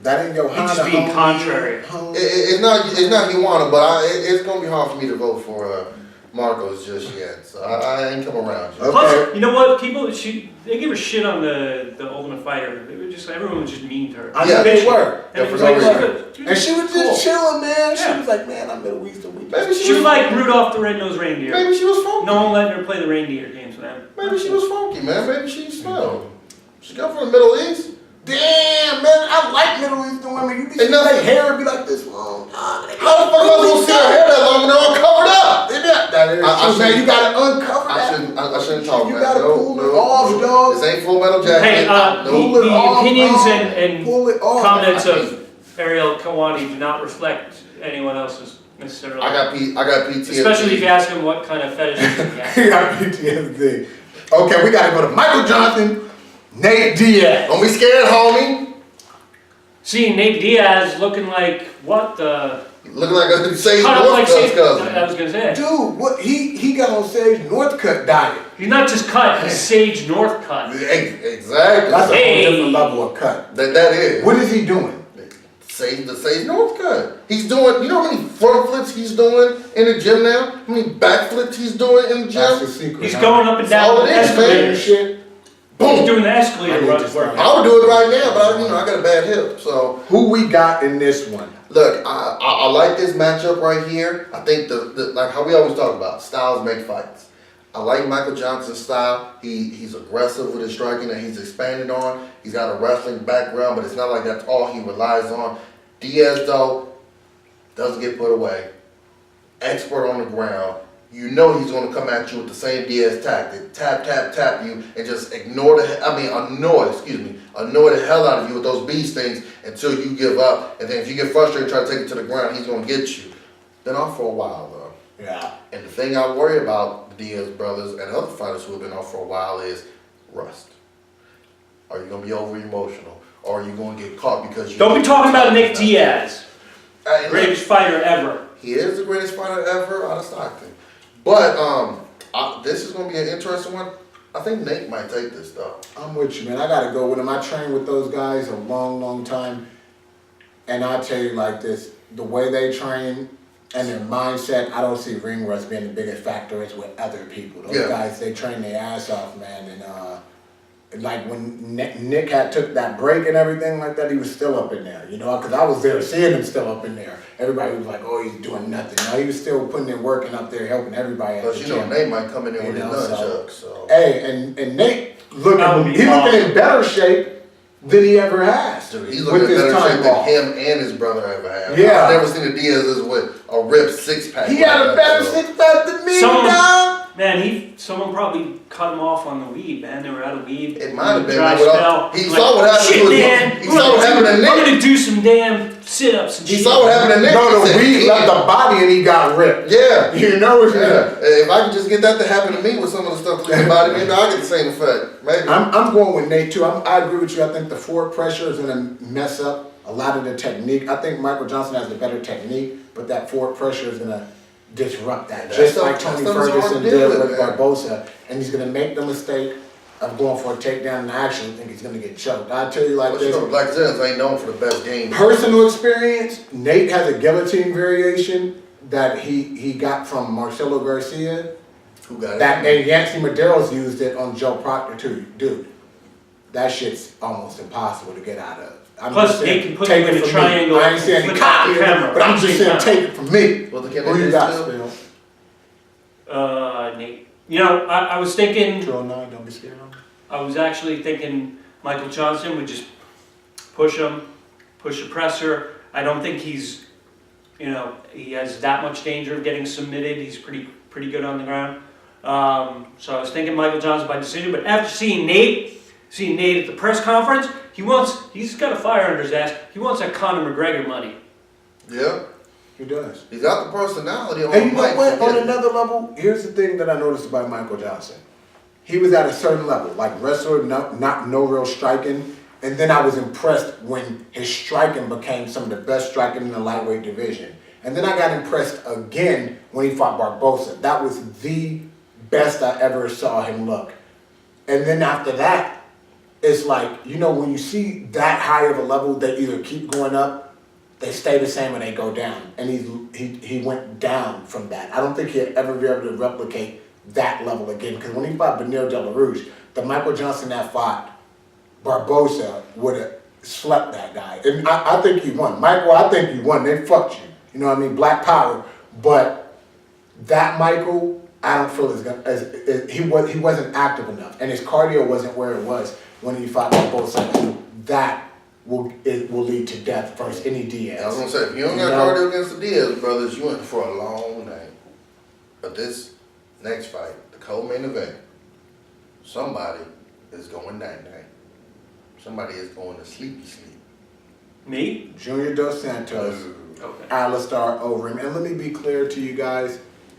S1: That ain't your
S2: He's just
S1: Honda.
S2: being contrary.
S3: It's not you want to, but it's gonna be hard for me to vote for Marcos just yet. So I ain't come around yet.
S1: Okay.
S2: Plus, you know what? People, they give her shit on the Ultimate Fighter. They were just, everyone was just mean to her.
S1: I
S3: Yeah,
S1: know they were.
S2: And it
S3: for
S2: was
S3: no
S2: like,
S3: reason.
S1: And she was just chilling, man. She
S2: Yeah.
S1: was like, man, I'm Middle Eastern.
S3: Maybe
S2: She was like Rudolph the Red-Nosed Reindeer.
S3: Maybe she was funky.
S2: No one letting her play the reindeer games with them.
S3: Maybe she was funky, man. Maybe she smelled. She come from the Middle East.
S1: Damn, man, I like Middle Eastern women. You
S3: Ain't
S1: see
S3: nothing-
S1: their hair be like this long.
S3: How the fuck am I supposed to see her hair that long when they're all covered up?
S1: That is
S3: I
S1: true, man.
S3: shouldn't-
S1: You gotta uncover that.
S3: I shouldn't talk,
S1: You
S3: man.
S1: gotta pull it off, dog.
S3: This ain't Full Metal Jacket.
S2: Hey,
S1: Pull it
S2: the
S1: off,
S2: opinions
S1: dog.
S2: and
S1: Pull it off.
S2: comments of Ariel Kawani do not reflect anyone else's necessarily.
S3: I got PTSD.
S2: Especially if you ask him what kind of fetish he has.
S1: He got PTSD. Okay, we gotta go to Michael Johnson, Nate Diaz.
S3: Don't be scared, homie.
S2: Seeing Nate Diaz looking like what the
S3: Looking like a Sage
S2: Cut up like
S3: Northcutt's
S2: Sage.
S3: cousin.
S2: I was gonna say.
S1: Dude, what he got on Sage Northcutt diet.
S2: He's not just cut, he's Sage Northcutt.
S3: Exactly.
S1: That's a
S2: Hey.
S1: whole different level of cut.
S3: That is.
S1: What is he doing?
S3: The Sage Northcutt. He's doing, you know how many front flips he's doing in the gym now? How many back flips he's doing in the
S1: That's the
S3: gym?
S1: secret.
S2: He's
S1: huh?
S2: going up and
S3: That's all
S2: down
S3: it
S2: the
S3: is, man.
S2: escalator.
S1: Shit.
S2: He's
S3: Boom.
S2: doing the
S1: I
S2: escalator
S1: need
S2: run
S1: to start.
S2: work.
S3: I would do it right now, but I got a bad hip, so.
S1: Who we got in this one?
S3: Look, I like this matchup right here. I think the like how we always talk about, styles make fights. I like Michael Johnson's style. He's aggressive with his striking and he's expanded on. He's got a wrestling background, but it's not like that's all he relies on. Diaz though doesn't get put away. Expert on the ground. You know he's going to come at you with the same Diaz tactic. Tap, tap, tap you and just annoy the hell out of you with those bee stings until you give up. And then if you get frustrated and try to take it to the ground, he's going to get you. Been off for a while though.
S1: Yeah.
S3: And the thing I worry about the Diaz brothers and other fighters who have been off for a while is rust. Are you going to be over emotional? Or are you going to get caught because you...
S2: Don't be talking about Nick Diaz,
S3: Hey,
S2: greatest fighter ever.
S3: he is the greatest fighter ever out of Stockton. But this is going to be an interesting one. I think Nate might take this though.
S1: I'm with you, man. I gotta go with him. I trained with those guys a long, long time. And I'll tell you like this, the way they train and their mindset, I don't see ring rust being the biggest factor as with other people. Those guys, they train their ass off, man. And like when Nick had took that break and everything like that, he was still up in there, you know, because I was there seeing him still up in there. Everybody was like, oh, he's doing nothing. No, he was still putting in work and up there helping everybody.
S3: Plus, you know, Nate might come in there with his nunchucks. So.
S1: Hey, and Nate
S2: That would
S1: looking,
S2: be
S1: he looking
S2: awesome.
S1: in better shape than he ever has.
S3: Dude, he's looking
S1: with
S3: in
S1: this
S3: better shape
S1: time
S3: than
S1: off.
S3: him and his brother ever have.
S1: Yeah.
S3: I've never seen a Diaz with a ripped six-pack.
S1: He had a better six-pack than me, dog.
S2: Man, someone probably cut him off on the weed, man. They were out of weed.
S3: It might have been.
S2: Dry
S3: But
S2: spell.
S3: he
S2: I'm
S3: saw what happened
S2: shit,
S3: to his.
S2: man.
S3: He saw what happened to
S2: I'm
S3: Nick.
S2: gonna do some damn sit-ups and
S3: He
S2: shit.
S3: saw what happened to Nick.
S1: No,
S3: He
S1: the
S3: said,
S1: weed left the body and he got ripped.
S3: Yeah.
S1: You know what
S3: Yeah. If I can just get that to happen to me with some of the stuff in my body, maybe I'll get the same effect. Maybe.
S1: I'm going with Nate too. I agree with you. I think the forward pressure is going to mess up a lot of the technique. I think Michael Johnson has the better technique, but that forward pressure is going to disrupt that.
S3: That
S1: Just
S3: stuff-
S1: like
S3: that
S1: Tony
S3: stuff is hard
S1: Ferguson
S3: to deal
S1: did
S3: with,
S1: with
S3: man.
S1: Barbosa. And he's going to make the mistake of going for a takedown, and I actually think he's going to get choked. I'll tell you like
S3: But you
S1: this.
S3: know, Black Zens ain't known for the best game.
S1: Personal experience, Nate has a guillotine variation that he got from Marcelo Garcia.
S3: Who got
S1: That
S3: it?
S1: and Yancy Medeiros used it on Joe Proctor too. Dude, that shit's almost impossible to get out of. I'm
S2: Plus,
S1: just saying,
S2: they can put
S1: take
S2: you in
S1: it
S2: a
S1: from
S2: triangle
S1: me. I ain't
S2: and
S1: saying he
S2: flip
S1: copied
S2: the
S1: it,
S2: camera.
S1: but I'm just saying
S2: Yeah.
S1: take it from me.
S3: Well, can
S1: Who
S3: they
S1: you
S3: do
S1: got,
S3: still?
S1: Spill?
S2: Nate. You know, I was thinking,
S1: Trill 9, don't be scared of him.
S2: I was actually thinking Michael Johnson would just push him, push the presser. I don't think he's, you know, he has that much danger of getting submitted. He's pretty good on the ground. So I was thinking Michael Johnson by decision, but after seeing Nate at the press conference, he's got a fire under his ass. He wants that Conor McGregor money.
S3: Yeah.
S1: He does.
S3: He's got the personality on
S1: And
S3: the
S1: you know
S3: mic.
S1: what? On
S3: Yeah.
S1: another level, here's the thing that I noticed about Michael Johnson. He was at a certain level, like wrestler, no real striking. And then I was impressed when his striking became some of the best striking in the lightweight division. And then I got impressed again when he fought Barbosa. That was the best I ever saw him look. And then after that, it's like, you know, when you see that high of a level, they either keep going up, they stay the same, or they go down. And he went down from that. I don't think he'd ever be able to replicate that level again. Because when he fought Beneil De La Rouge, the Michael Johnson that fought Barbosa would have slept that guy. And I think he won. Michael, I think you won. They fucked you. You know what I mean? Black power. But that Michael, I don't feel he wasn't active enough. And his cardio wasn't where it was when he fought Barbosa. And that will lead to death first, any Diaz.
S3: I was gonna say, if you don't got cardio against the Diaz brothers, you in for a long night. But this next fight, the co-main event, somebody is going night-night. Somebody is going to sleepy sleep.
S2: Me?
S1: Junior Dos Santos,
S2: Okay.
S1: Alistair Overeem. And let me be clear to you guys,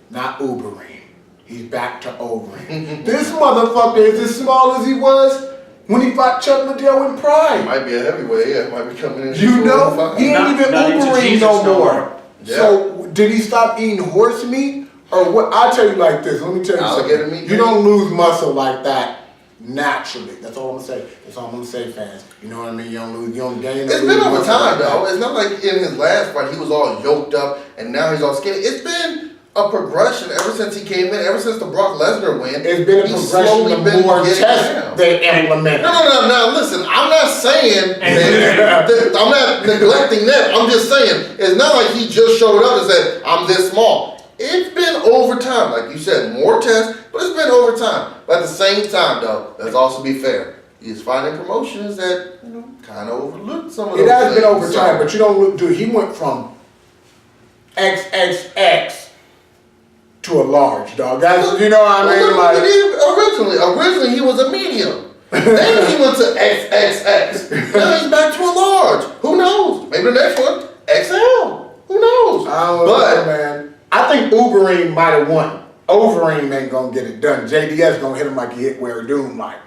S1: not Ubereem. He's back to Overeem. This motherfucker is as small as he was when he fought Chuck Liddell in Pride.
S3: Might be a heavyweight, yeah. Might be coming in.
S1: You know, he ain't even
S2: Not into
S1: Ubereem
S2: Jesus
S1: no
S2: no
S1: more.
S2: more.
S1: So did he stop eating horse meat or what? I'll tell you like this. Let me tell you
S3: Alligator
S1: something.
S3: meat,
S1: You don't lose muscle like that naturally. That's all I'm gonna say. That's all I'm gonna say, fans. You know what I mean? You don't gain.
S3: It's been over time, though. It's not like in his last fight he was all yoked up and now he's all skinny. It's been a progression ever since he came in, ever since the Brock Lesnar win.
S1: It's been a progression of more tests they implemented.
S3: No. Listen, I'm not saying that, I'm not neglecting that. I'm just saying it's not like he just showed up and said, I'm this small. It's been over time. Like you said, more tests, but it's been over time. But at the same time, though, let's also be fair. He's finding promotions that kind of overlooked some of those
S1: It has been over
S3: things,
S1: time, but you don't look, dude, he went from XXX to a large, dog. That's, you know what I mean?
S3: Like, originally he was a medium. Then he went to XXX. Now he's back to a large. Who knows? Maybe the next one, XL. Who knows?
S1: I don't know, man. I think Uberine might have won. Overeem ain't gonna get it done. JDS gonna hit him like he hit Ware Doom. Like,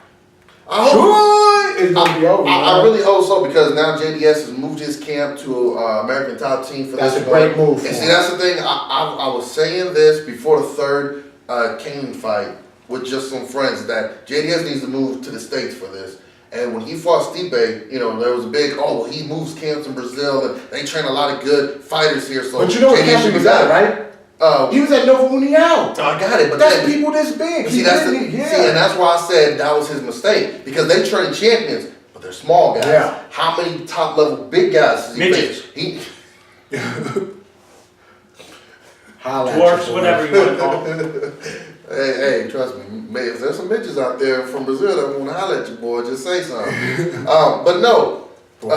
S3: I hope
S1: it's gonna be over.
S3: I really hope so because now JDS has moved his camp to American Top Team for
S1: That's
S3: this
S1: a great move.
S3: And see, that's the thing. I was saying this before the third Kane fight with just some friends that JDS needs to move to the States for this. And when he fought Stipe, there was a big, he moves camps in Brazil and they train a lot of good fighters here. So
S1: but you know what camp he was at, right? He was at Nova União.
S3: I got it, but
S1: that's people this big.
S3: See, and that's why I said that was his mistake because they train champions, but they're small guys. Yeah. How many top level big guys does he face?
S2: Dwarfs, whatever you want to call them.
S3: Hey, trust me, if there's some bitches out there from Brazil that want to holler at you, boy, just say something. But no.
S2: Just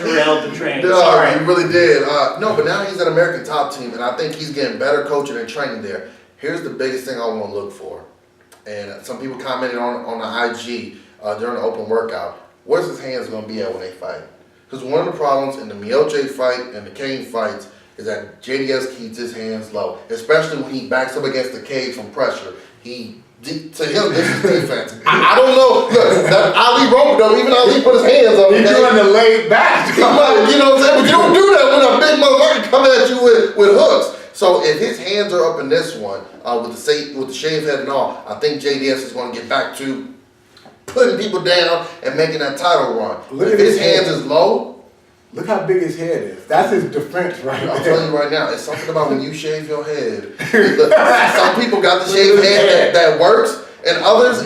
S2: derailed the train.
S3: No, he really did. No, but now he's at American Top Team, and I think he's getting better coaching and training there. Here's the biggest thing I want to look for, and some people commented on the IG during the open workout. Where's his hands going to be at when they fight? Because one of the problems in the Miocic fight and the Kane fights is that JDS keeps his hands low, especially when he backs up against the cage from pressure. To him, this is defense. I don't know. Look, that Ali Roper, though, even Ali put his hands up.
S1: He's doing the laid back.
S3: You know what I'm saying? But you don't do that when a big motherfucker coming at you with hooks. So if his hands are up in this one, with the shaved head and all, I think JDS is going to get back to putting people down and making that title run. If his hands is low,
S1: look how big his head is. That's his defense right now.
S3: I'm telling you right now, it's something about when you shave your head. Some people got the shaved head that works, and others,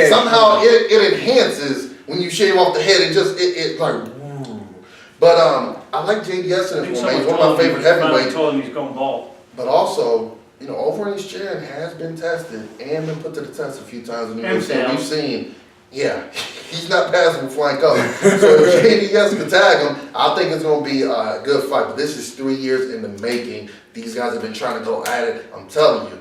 S3: somehow it enhances when you shave off the head. It like, woo. But I like JDS in this one. He's one of my favorite heavyweights.
S2: Told him he's going bald.
S3: But also, Overeem's chin has been tested and been put to the test a few times in the UFC. We've seen. Yeah, he's not passing with flying colors. So if JDS can tag him, I think it's going to be a good fight. But this is 3 years in the making. These guys have been trying to go at it. I'm telling you,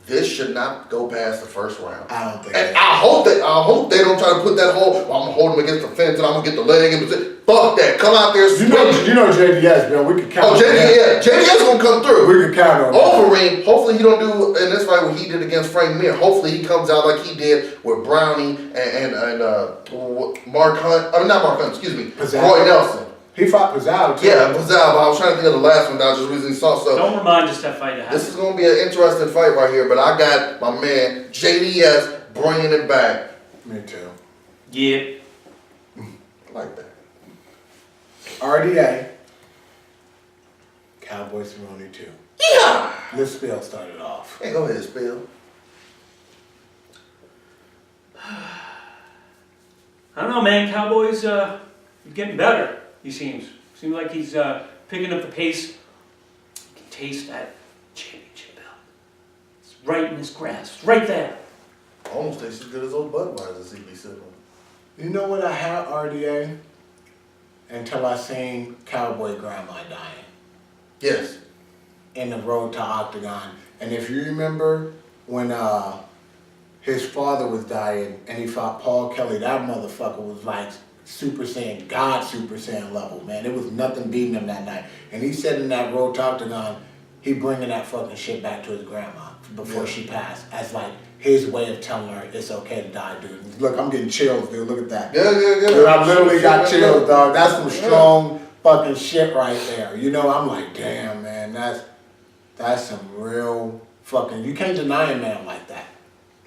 S3: this should not go past the first round.
S1: I don't think.
S3: And I hope they don't try to put that whole. Well, I'm gonna hold him against the fence and I'm gonna get the leg and fuck that. Come out there.
S1: You know JDS, man. We could count.
S3: Oh, JDS gonna come through.
S1: We could count on
S3: Overeem. Hopefully he don't do in this fight what he did against Frank Mir. Hopefully he comes out like he did with Brownie and Mark Hunt. I mean not Mark Hunt. Excuse me. Roy Nelson.
S1: He fought Pazal too.
S3: Yeah, Pazal, but I was trying to think of the last one that I just recently saw. So
S2: don't remind us that fight to happen.
S3: This is going to be an interesting fight right here, but I got my man JDS bringing it back.
S1: Me too.
S2: Yeah.
S3: I like that.
S1: RDA. Cowboys CERRONE 2.
S3: Yeah.
S1: This spell started off.
S3: Hey, go ahead, Spill.
S2: I don't know, man. Cowboys, he's getting better, he seems. Seems like he's picking up the pace. You can taste that championship belt. It's right in his grasp. Right there.
S3: Almost tastes as good as old Budweiser CB Sipping.
S1: You know what I had RDA? Until I seen Cowboy Grandma dying.
S3: Yes.
S1: In the Road to Octagon. And if you remember when his father was dying and he fought Paul Kelly, that motherfucker was like Super Saiyan, God Super Saiyan level, man. There was nothing beating him that night. And he said in that Road to Octagon, he bringing that fucking shit back to his grandma before she passed. As like his way of telling her it's okay to die, dude. Look, I'm getting chills, dude. Look at that.
S3: Yeah.
S1: Dude, I literally got chills, dog. That's some strong fucking shit right there. You know, I'm like, damn, man, that's some real fucking. You can't deny a man like that.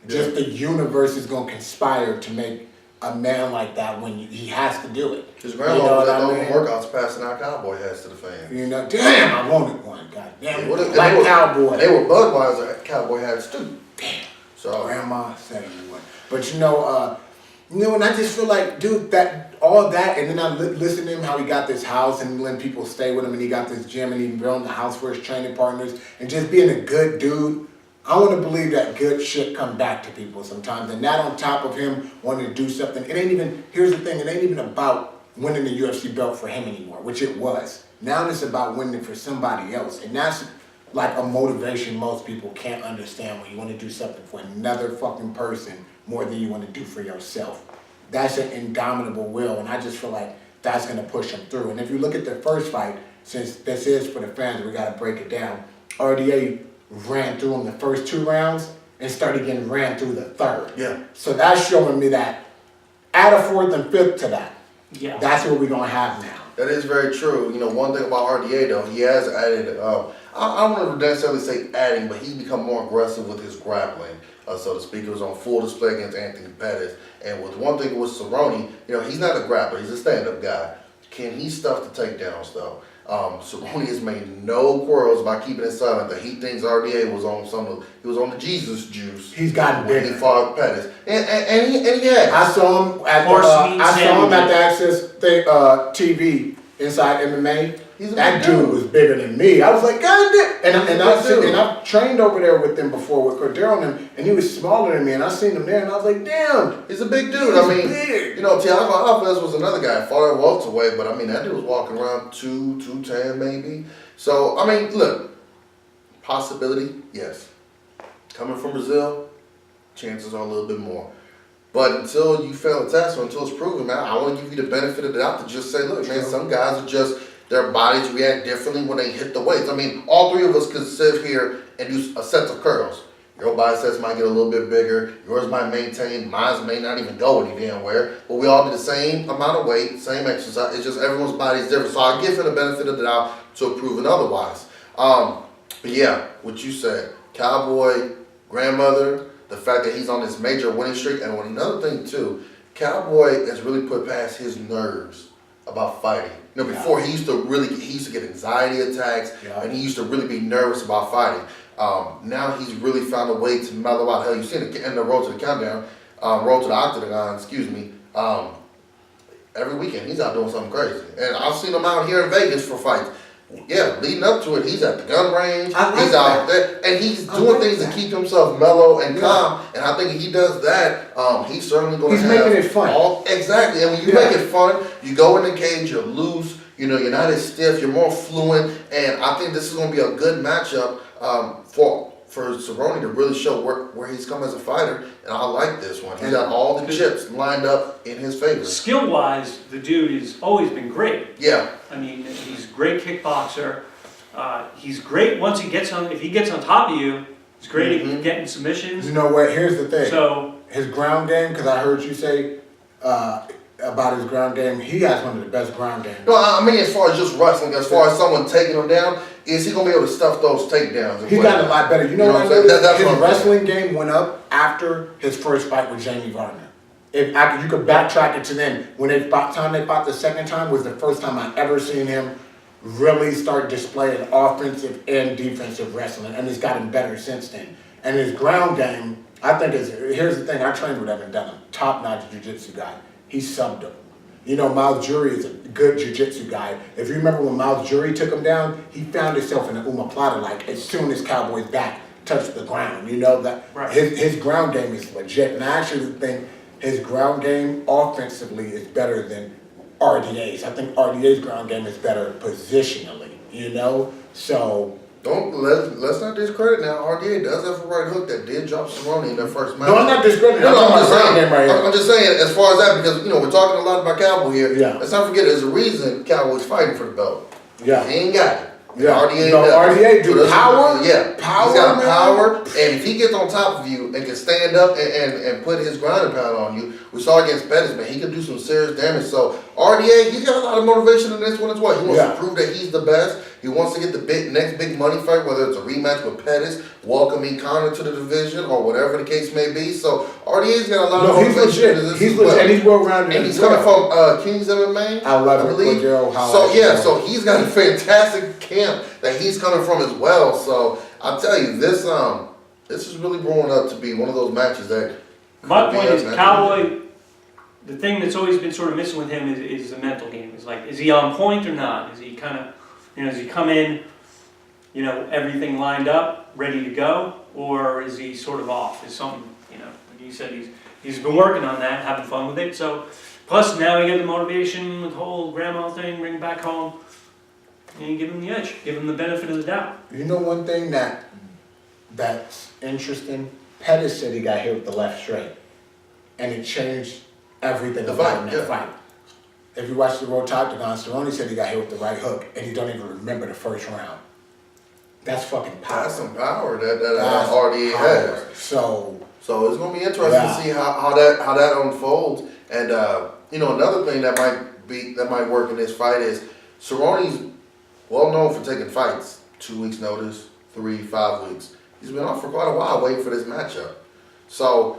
S1: Just the universe is gonna conspire to make a man like that when he has to do it.
S3: His grandma was at those workouts passing out cowboy hats to the fans.
S1: You know, damn, I wanted one. God damn,
S3: Like
S1: cowboy.
S3: They were Budweiser cowboy hats too.
S1: Damn.
S3: So
S1: Grandma said one. But and I just feel like, dude, that all that, and then I listen to him how he got this house and letting people stay with him, and he got this gym, and he built the house for his training partners, and just being a good dude. I want to believe that good shit come back to people sometimes, and that on top of him wanting to do something. It ain't even, here's the thing, it ain't even about winning the UFC belt for him anymore, which it was. Now it's about winning for somebody else, and that's like a motivation most people can't understand when you want to do something for another fucking person more than you want to do for yourself. That's an indomitable will, and I just feel like that's going to push him through. And if you look at the first fight, since this is for the fans, we got to break it down. RDA ran through him the first 2 rounds and started getting ran through the third.
S3: Yeah.
S1: So that's showing me that add a 4th and 5th to that.
S2: Yeah.
S1: That's what we're going to have now.
S3: that is very true. You know, one thing about RDA though, he has added. I don't necessarily say adding, but he's become more aggressive with his grappling, so to speak. It was on full display against Anthony Pettis. And with one thing with Cerrone, you know, he's not a grappler. He's a stand-up guy. Can he stuff the takedowns though? Cerrone has made no quarrels about keeping it silent that he thinks RDA was on he was on the Jesus juice.
S1: He's gotten
S3: when
S1: bigger.
S3: he fought Pettis, and he has.
S1: I saw him at the Access TV inside MMA. That dude was bigger than me. I was like, God damn. And I've trained over there with them before with Cordero and him, and he was smaller than me, and I seen him there, and I was like, damn.
S3: He's a big dude. I mean, big. You know, Thiago Alves was another guy, fought at welterweight, but I mean, that dude was walking around 210 maybe. So, I mean, look, possibility, yes. Coming from Brazil, chances are a little bit more. But until you fail a test or until it's proven, man, I want to give you the benefit of the doubt to just say, look, man, some guys are just, their bodies react differently when they hit the weights. I mean, all 3 of us could sit here and do a set of curls. Your biceps might get a little bit bigger. Yours might maintain. Mine may not even go any damn where. But we all do the same amount of weight, same exercise. It's just everyone's body is different. So I give him the benefit of the doubt to prove otherwise. But yeah, what you said, Cowboy, grandmother, the fact that he's on this major winning streak, and another thing too, Cowboy has really put past his nerves about fighting. You know, before he used to get anxiety attacks, and he used to really be nervous about fighting. Now he's really found a way to mellow out. Hell, you seen it in the Road to the Countdown, Road to the Octagon, excuse me. Every weekend he's out doing something crazy, and I've seen him out here in Vegas for fights. Yeah, leading up to it, he's at the gun range. He's out there, and he's doing things to keep himself mellow and calm. And I think if he does that, he's certainly going to have.
S1: He's making it fun.
S3: Exactly, and when you make it fun, you go in the cage, you're loose. You know, you're not as stiff. You're more fluent, and I think this is going to be a good matchup for Cerrone to really show where he's come as a fighter. And I like this one. He's got all the chips lined up in his favor.
S2: Skill-wise, the dude has always been great.
S3: Yeah.
S2: I mean, he's a great kickboxer. He's great once he gets on. If he gets on top of you, he's great at getting submissions.
S1: You know what? Here's the thing.
S2: So
S1: his ground game, because I heard you say about his ground game, he has one of the best ground games.
S3: No, I mean as far as just wrestling, as far as someone taking him down, is he gonna be able to stuff those takedowns?
S1: He's gotten a lot better. You know what I mean?
S3: That's
S1: his
S3: what
S1: wrestling game went up after his first fight with Jamie Varner. If you could backtrack it to then, when they fought the second time was the first time I ever seen him really start displaying offensive and defensive wrestling, and he's gotten better since then. And his ground game, I think here's the thing, I trained with him and done him, top-notch jiu-jitsu guy. He subbed him. You know, Miles Jury is a good jiu-jitsu guy. If you remember when Miles Jury took him down, he found himself in an omoplata like as soon as Cowboy's back touched the ground. You know, that his ground game is legit. And I actually think his ground game offensively is better than RDA's. I think RDA's ground game is better positionally, you know? So
S3: let's not discredit now. RDA does have a right hook that did drop Cerrone in their first match.
S1: No, I'm not discrediting.
S3: I'm just saying, as far as that, because you know we're talking a lot about Cowboy here.
S1: Yeah.
S3: Let's not forget, there's a reason Cowboy's fighting for the belt.
S1: Yeah.
S3: He ain't got it.
S1: Yeah,
S3: RDA
S1: no,
S3: does.
S1: RDA do
S3: So that's-
S1: power.
S3: Yeah,
S1: Power,
S3: he's got
S1: man.
S3: power, and if he gets on top of you and can stand up and put his grinding pound on you, we saw against Pettis, man, he can do some serious damage. So RDA, he's got a lot of motivation in this one as well. He wants
S1: Yeah.
S3: to prove that he's the best. He wants to get the next big money fight, whether it's a rematch with Pettis, welcoming Conor to the division, or whatever the case may be. So RDA's got a lot of
S1: No, he's
S3: motivation
S1: legit.
S3: in this
S1: He's
S3: as well.
S1: legit, and he's well-rounded.
S3: And he's
S1: as well.
S3: coming from King's MMA,
S1: I love it,
S3: believe.
S1: Cordero
S3: So
S1: Howard.
S3: yeah, so he's got a fantastic camp that he's coming from as well. So I'll tell you, this is really growing up to be one of those matches that.
S2: My
S3: could be
S2: point
S3: a
S2: is,
S3: match.
S2: Cowboy, the thing that's always been sort of missing with him is the mental game. Is like, is he on point or not? Is he kind of, does he come in, everything lined up, ready to go, or is he sort of off? Is something, like you said, he's been working on that, having fun with it. So, plus now he got the motivation with the whole grandma thing, bring back home, and give him the edge, give him the benefit of the doubt.
S1: You know one thing that's interesting? Pettis said he got hit with the left straight, and it changed everything
S3: The
S1: about
S3: fight,
S1: him in that
S3: yeah.
S1: fight. If you watch the Road to Octagon, Cerrone said he got hit with the right hook, and he don't even remember the first round. That's fucking power.
S3: That's some power that
S1: That's
S3: RDA
S1: power.
S3: has.
S1: So
S3: So it's gonna be interesting
S1: Yeah.
S3: to see how that unfolds. And another thing that might work in this fight is Cerrone's well known for taking fights 2 weeks notice, 3, 5 weeks. He's been off for quite a while waiting for this matchup. So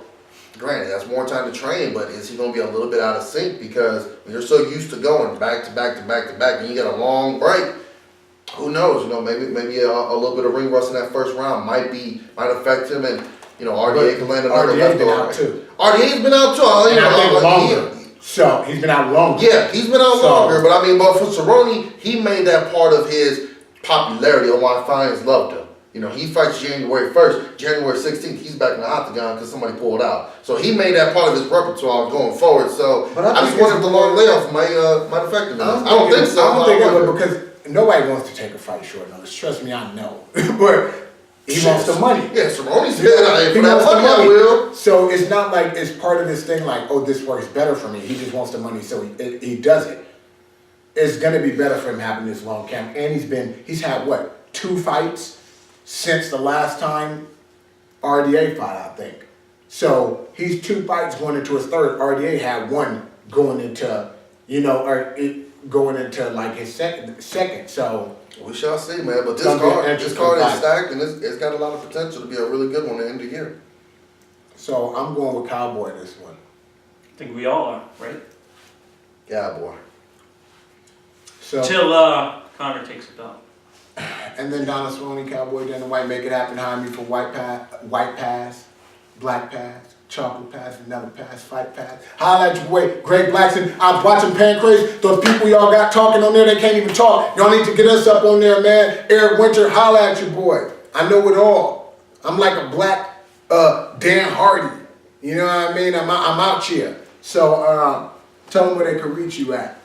S3: granted, that's more time to train, but is he gonna be a little bit out of sync because when you're so used to going back to back to back to back and you get a long break? Who knows? Maybe a little bit of ring rust in that first round might affect him, and RDA can land another
S1: RDA's been
S3: leftover.
S1: out too.
S3: RDA's been out too.
S1: And I think longer. So he's been out longer.
S3: Yeah, he's been out longer, but but for Cerrone, he made that part of his popularity on why fans loved him. He fights January 1st, January 16th, he's back in the octagon because somebody pulled out. So he made that part of his repertoire going forward. So
S1: But
S3: I just wonder if the long layoff might affect him. I don't think so.
S1: I don't think
S3: I
S1: it
S3: wonder.
S1: would, because nobody wants to take a fight short notice. Trust me, I know. But he wants the money.
S3: Yeah, Cerrone's good out here
S1: He
S3: for that
S1: wants the
S3: money, I
S1: money.
S3: will.
S1: So it's not like it's part of his thing like, oh, this works better for me. He just wants the money, so he does it. It's gonna be better for him having this long camp. And he's had what, 2 fights since the last time RDA fought, I think. So he's 2 fights going into his third. RDA had 1 going into, going into like his second. So
S3: We shall see, man. But this
S1: Gonna be an
S3: card
S1: interesting
S3: is
S1: fight.
S3: stacked, and it's got a lot of potential to be a really good one to end the year.
S1: So I'm going with Cowboy this one.
S2: I think we all are, right?
S3: Yeah, boy.
S1: So
S2: Till Conor takes it out.
S1: and then Donna Cerrone, Cowboy, Dana White, make it happen behind me for white pass, black pass, chocolate pass, another pass, fight pass. Holla at your boy, Greg Blackson. I was watching Pancrase. Those people y'all got talking on there, they can't even talk. Y'all need to get us up on there, man. Eric Winter, holla at your boy. I know it all. I'm like a black Dan Hardy. You know what I mean? I'm out here. So tell them where they can reach you at.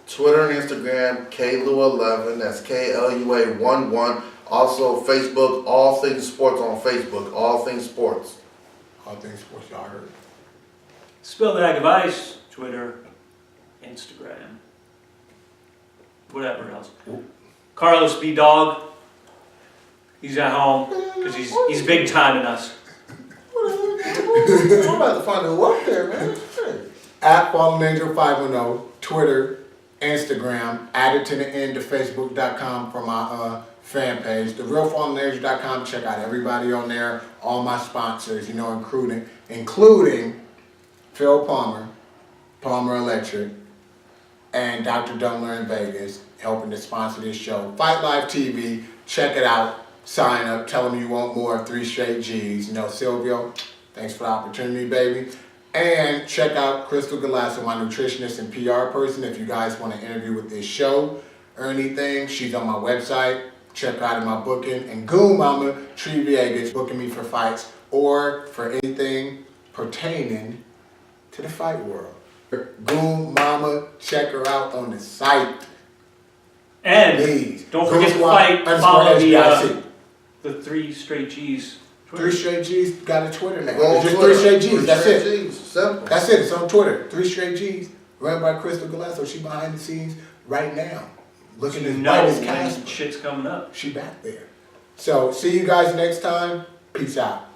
S3: Twitter and Instagram, KLU11, that's KLUA11. Also Facebook, All Things Sports on Facebook, All Things Sports.
S1: All things sports, y'all heard.
S2: Spill Bag of Ice, Twitter, Instagram, whatever else. Carlos B. Dog, he's at home because he's big timing us.
S3: I'm about to find who up there, man. Shit.
S1: At Fallen Angel 510, Twitter, Instagram, added to the end to Facebook.com for my fan page. TheRealFallenAngel.com, check out everybody on there, all my sponsors, including Phil Palmer, Palmer Electric, and Dr. Dumler in Vegas, helping to sponsor this show. Fight Live TV, check it out, sign up, tell them you want more of 3 Straight G's. Silvio, thanks for the opportunity, baby. And check out Crystal Galasso, my nutritionist and PR person. If you guys want to interview with this show or anything, she's on my website. Check out in my booking. And Goon Mama, Tree Viegas, booking me for fights or for anything pertaining to the fight world. Goon Mama, check her out on the site.
S2: And
S1: Please.
S2: don't forget to
S1: Goon
S2: follow
S1: SYC.
S2: the 3 Straight G's.
S1: 3 Straight G's got a Twitter now.
S3: Go on
S1: It's just
S3: Twitter.
S1: 3 Straight G's,
S3: 3
S1: that's
S3: Straight
S1: it.
S3: G's. Simple.
S1: That's it, it's on Twitter. 3 Straight G's, run by Crystal Galasso. She behind the scenes right now. looking
S2: You
S1: as
S2: know
S1: bright as
S2: when
S1: Casper.
S2: shit's coming up.
S1: She back there. So see you guys next time. Peace out.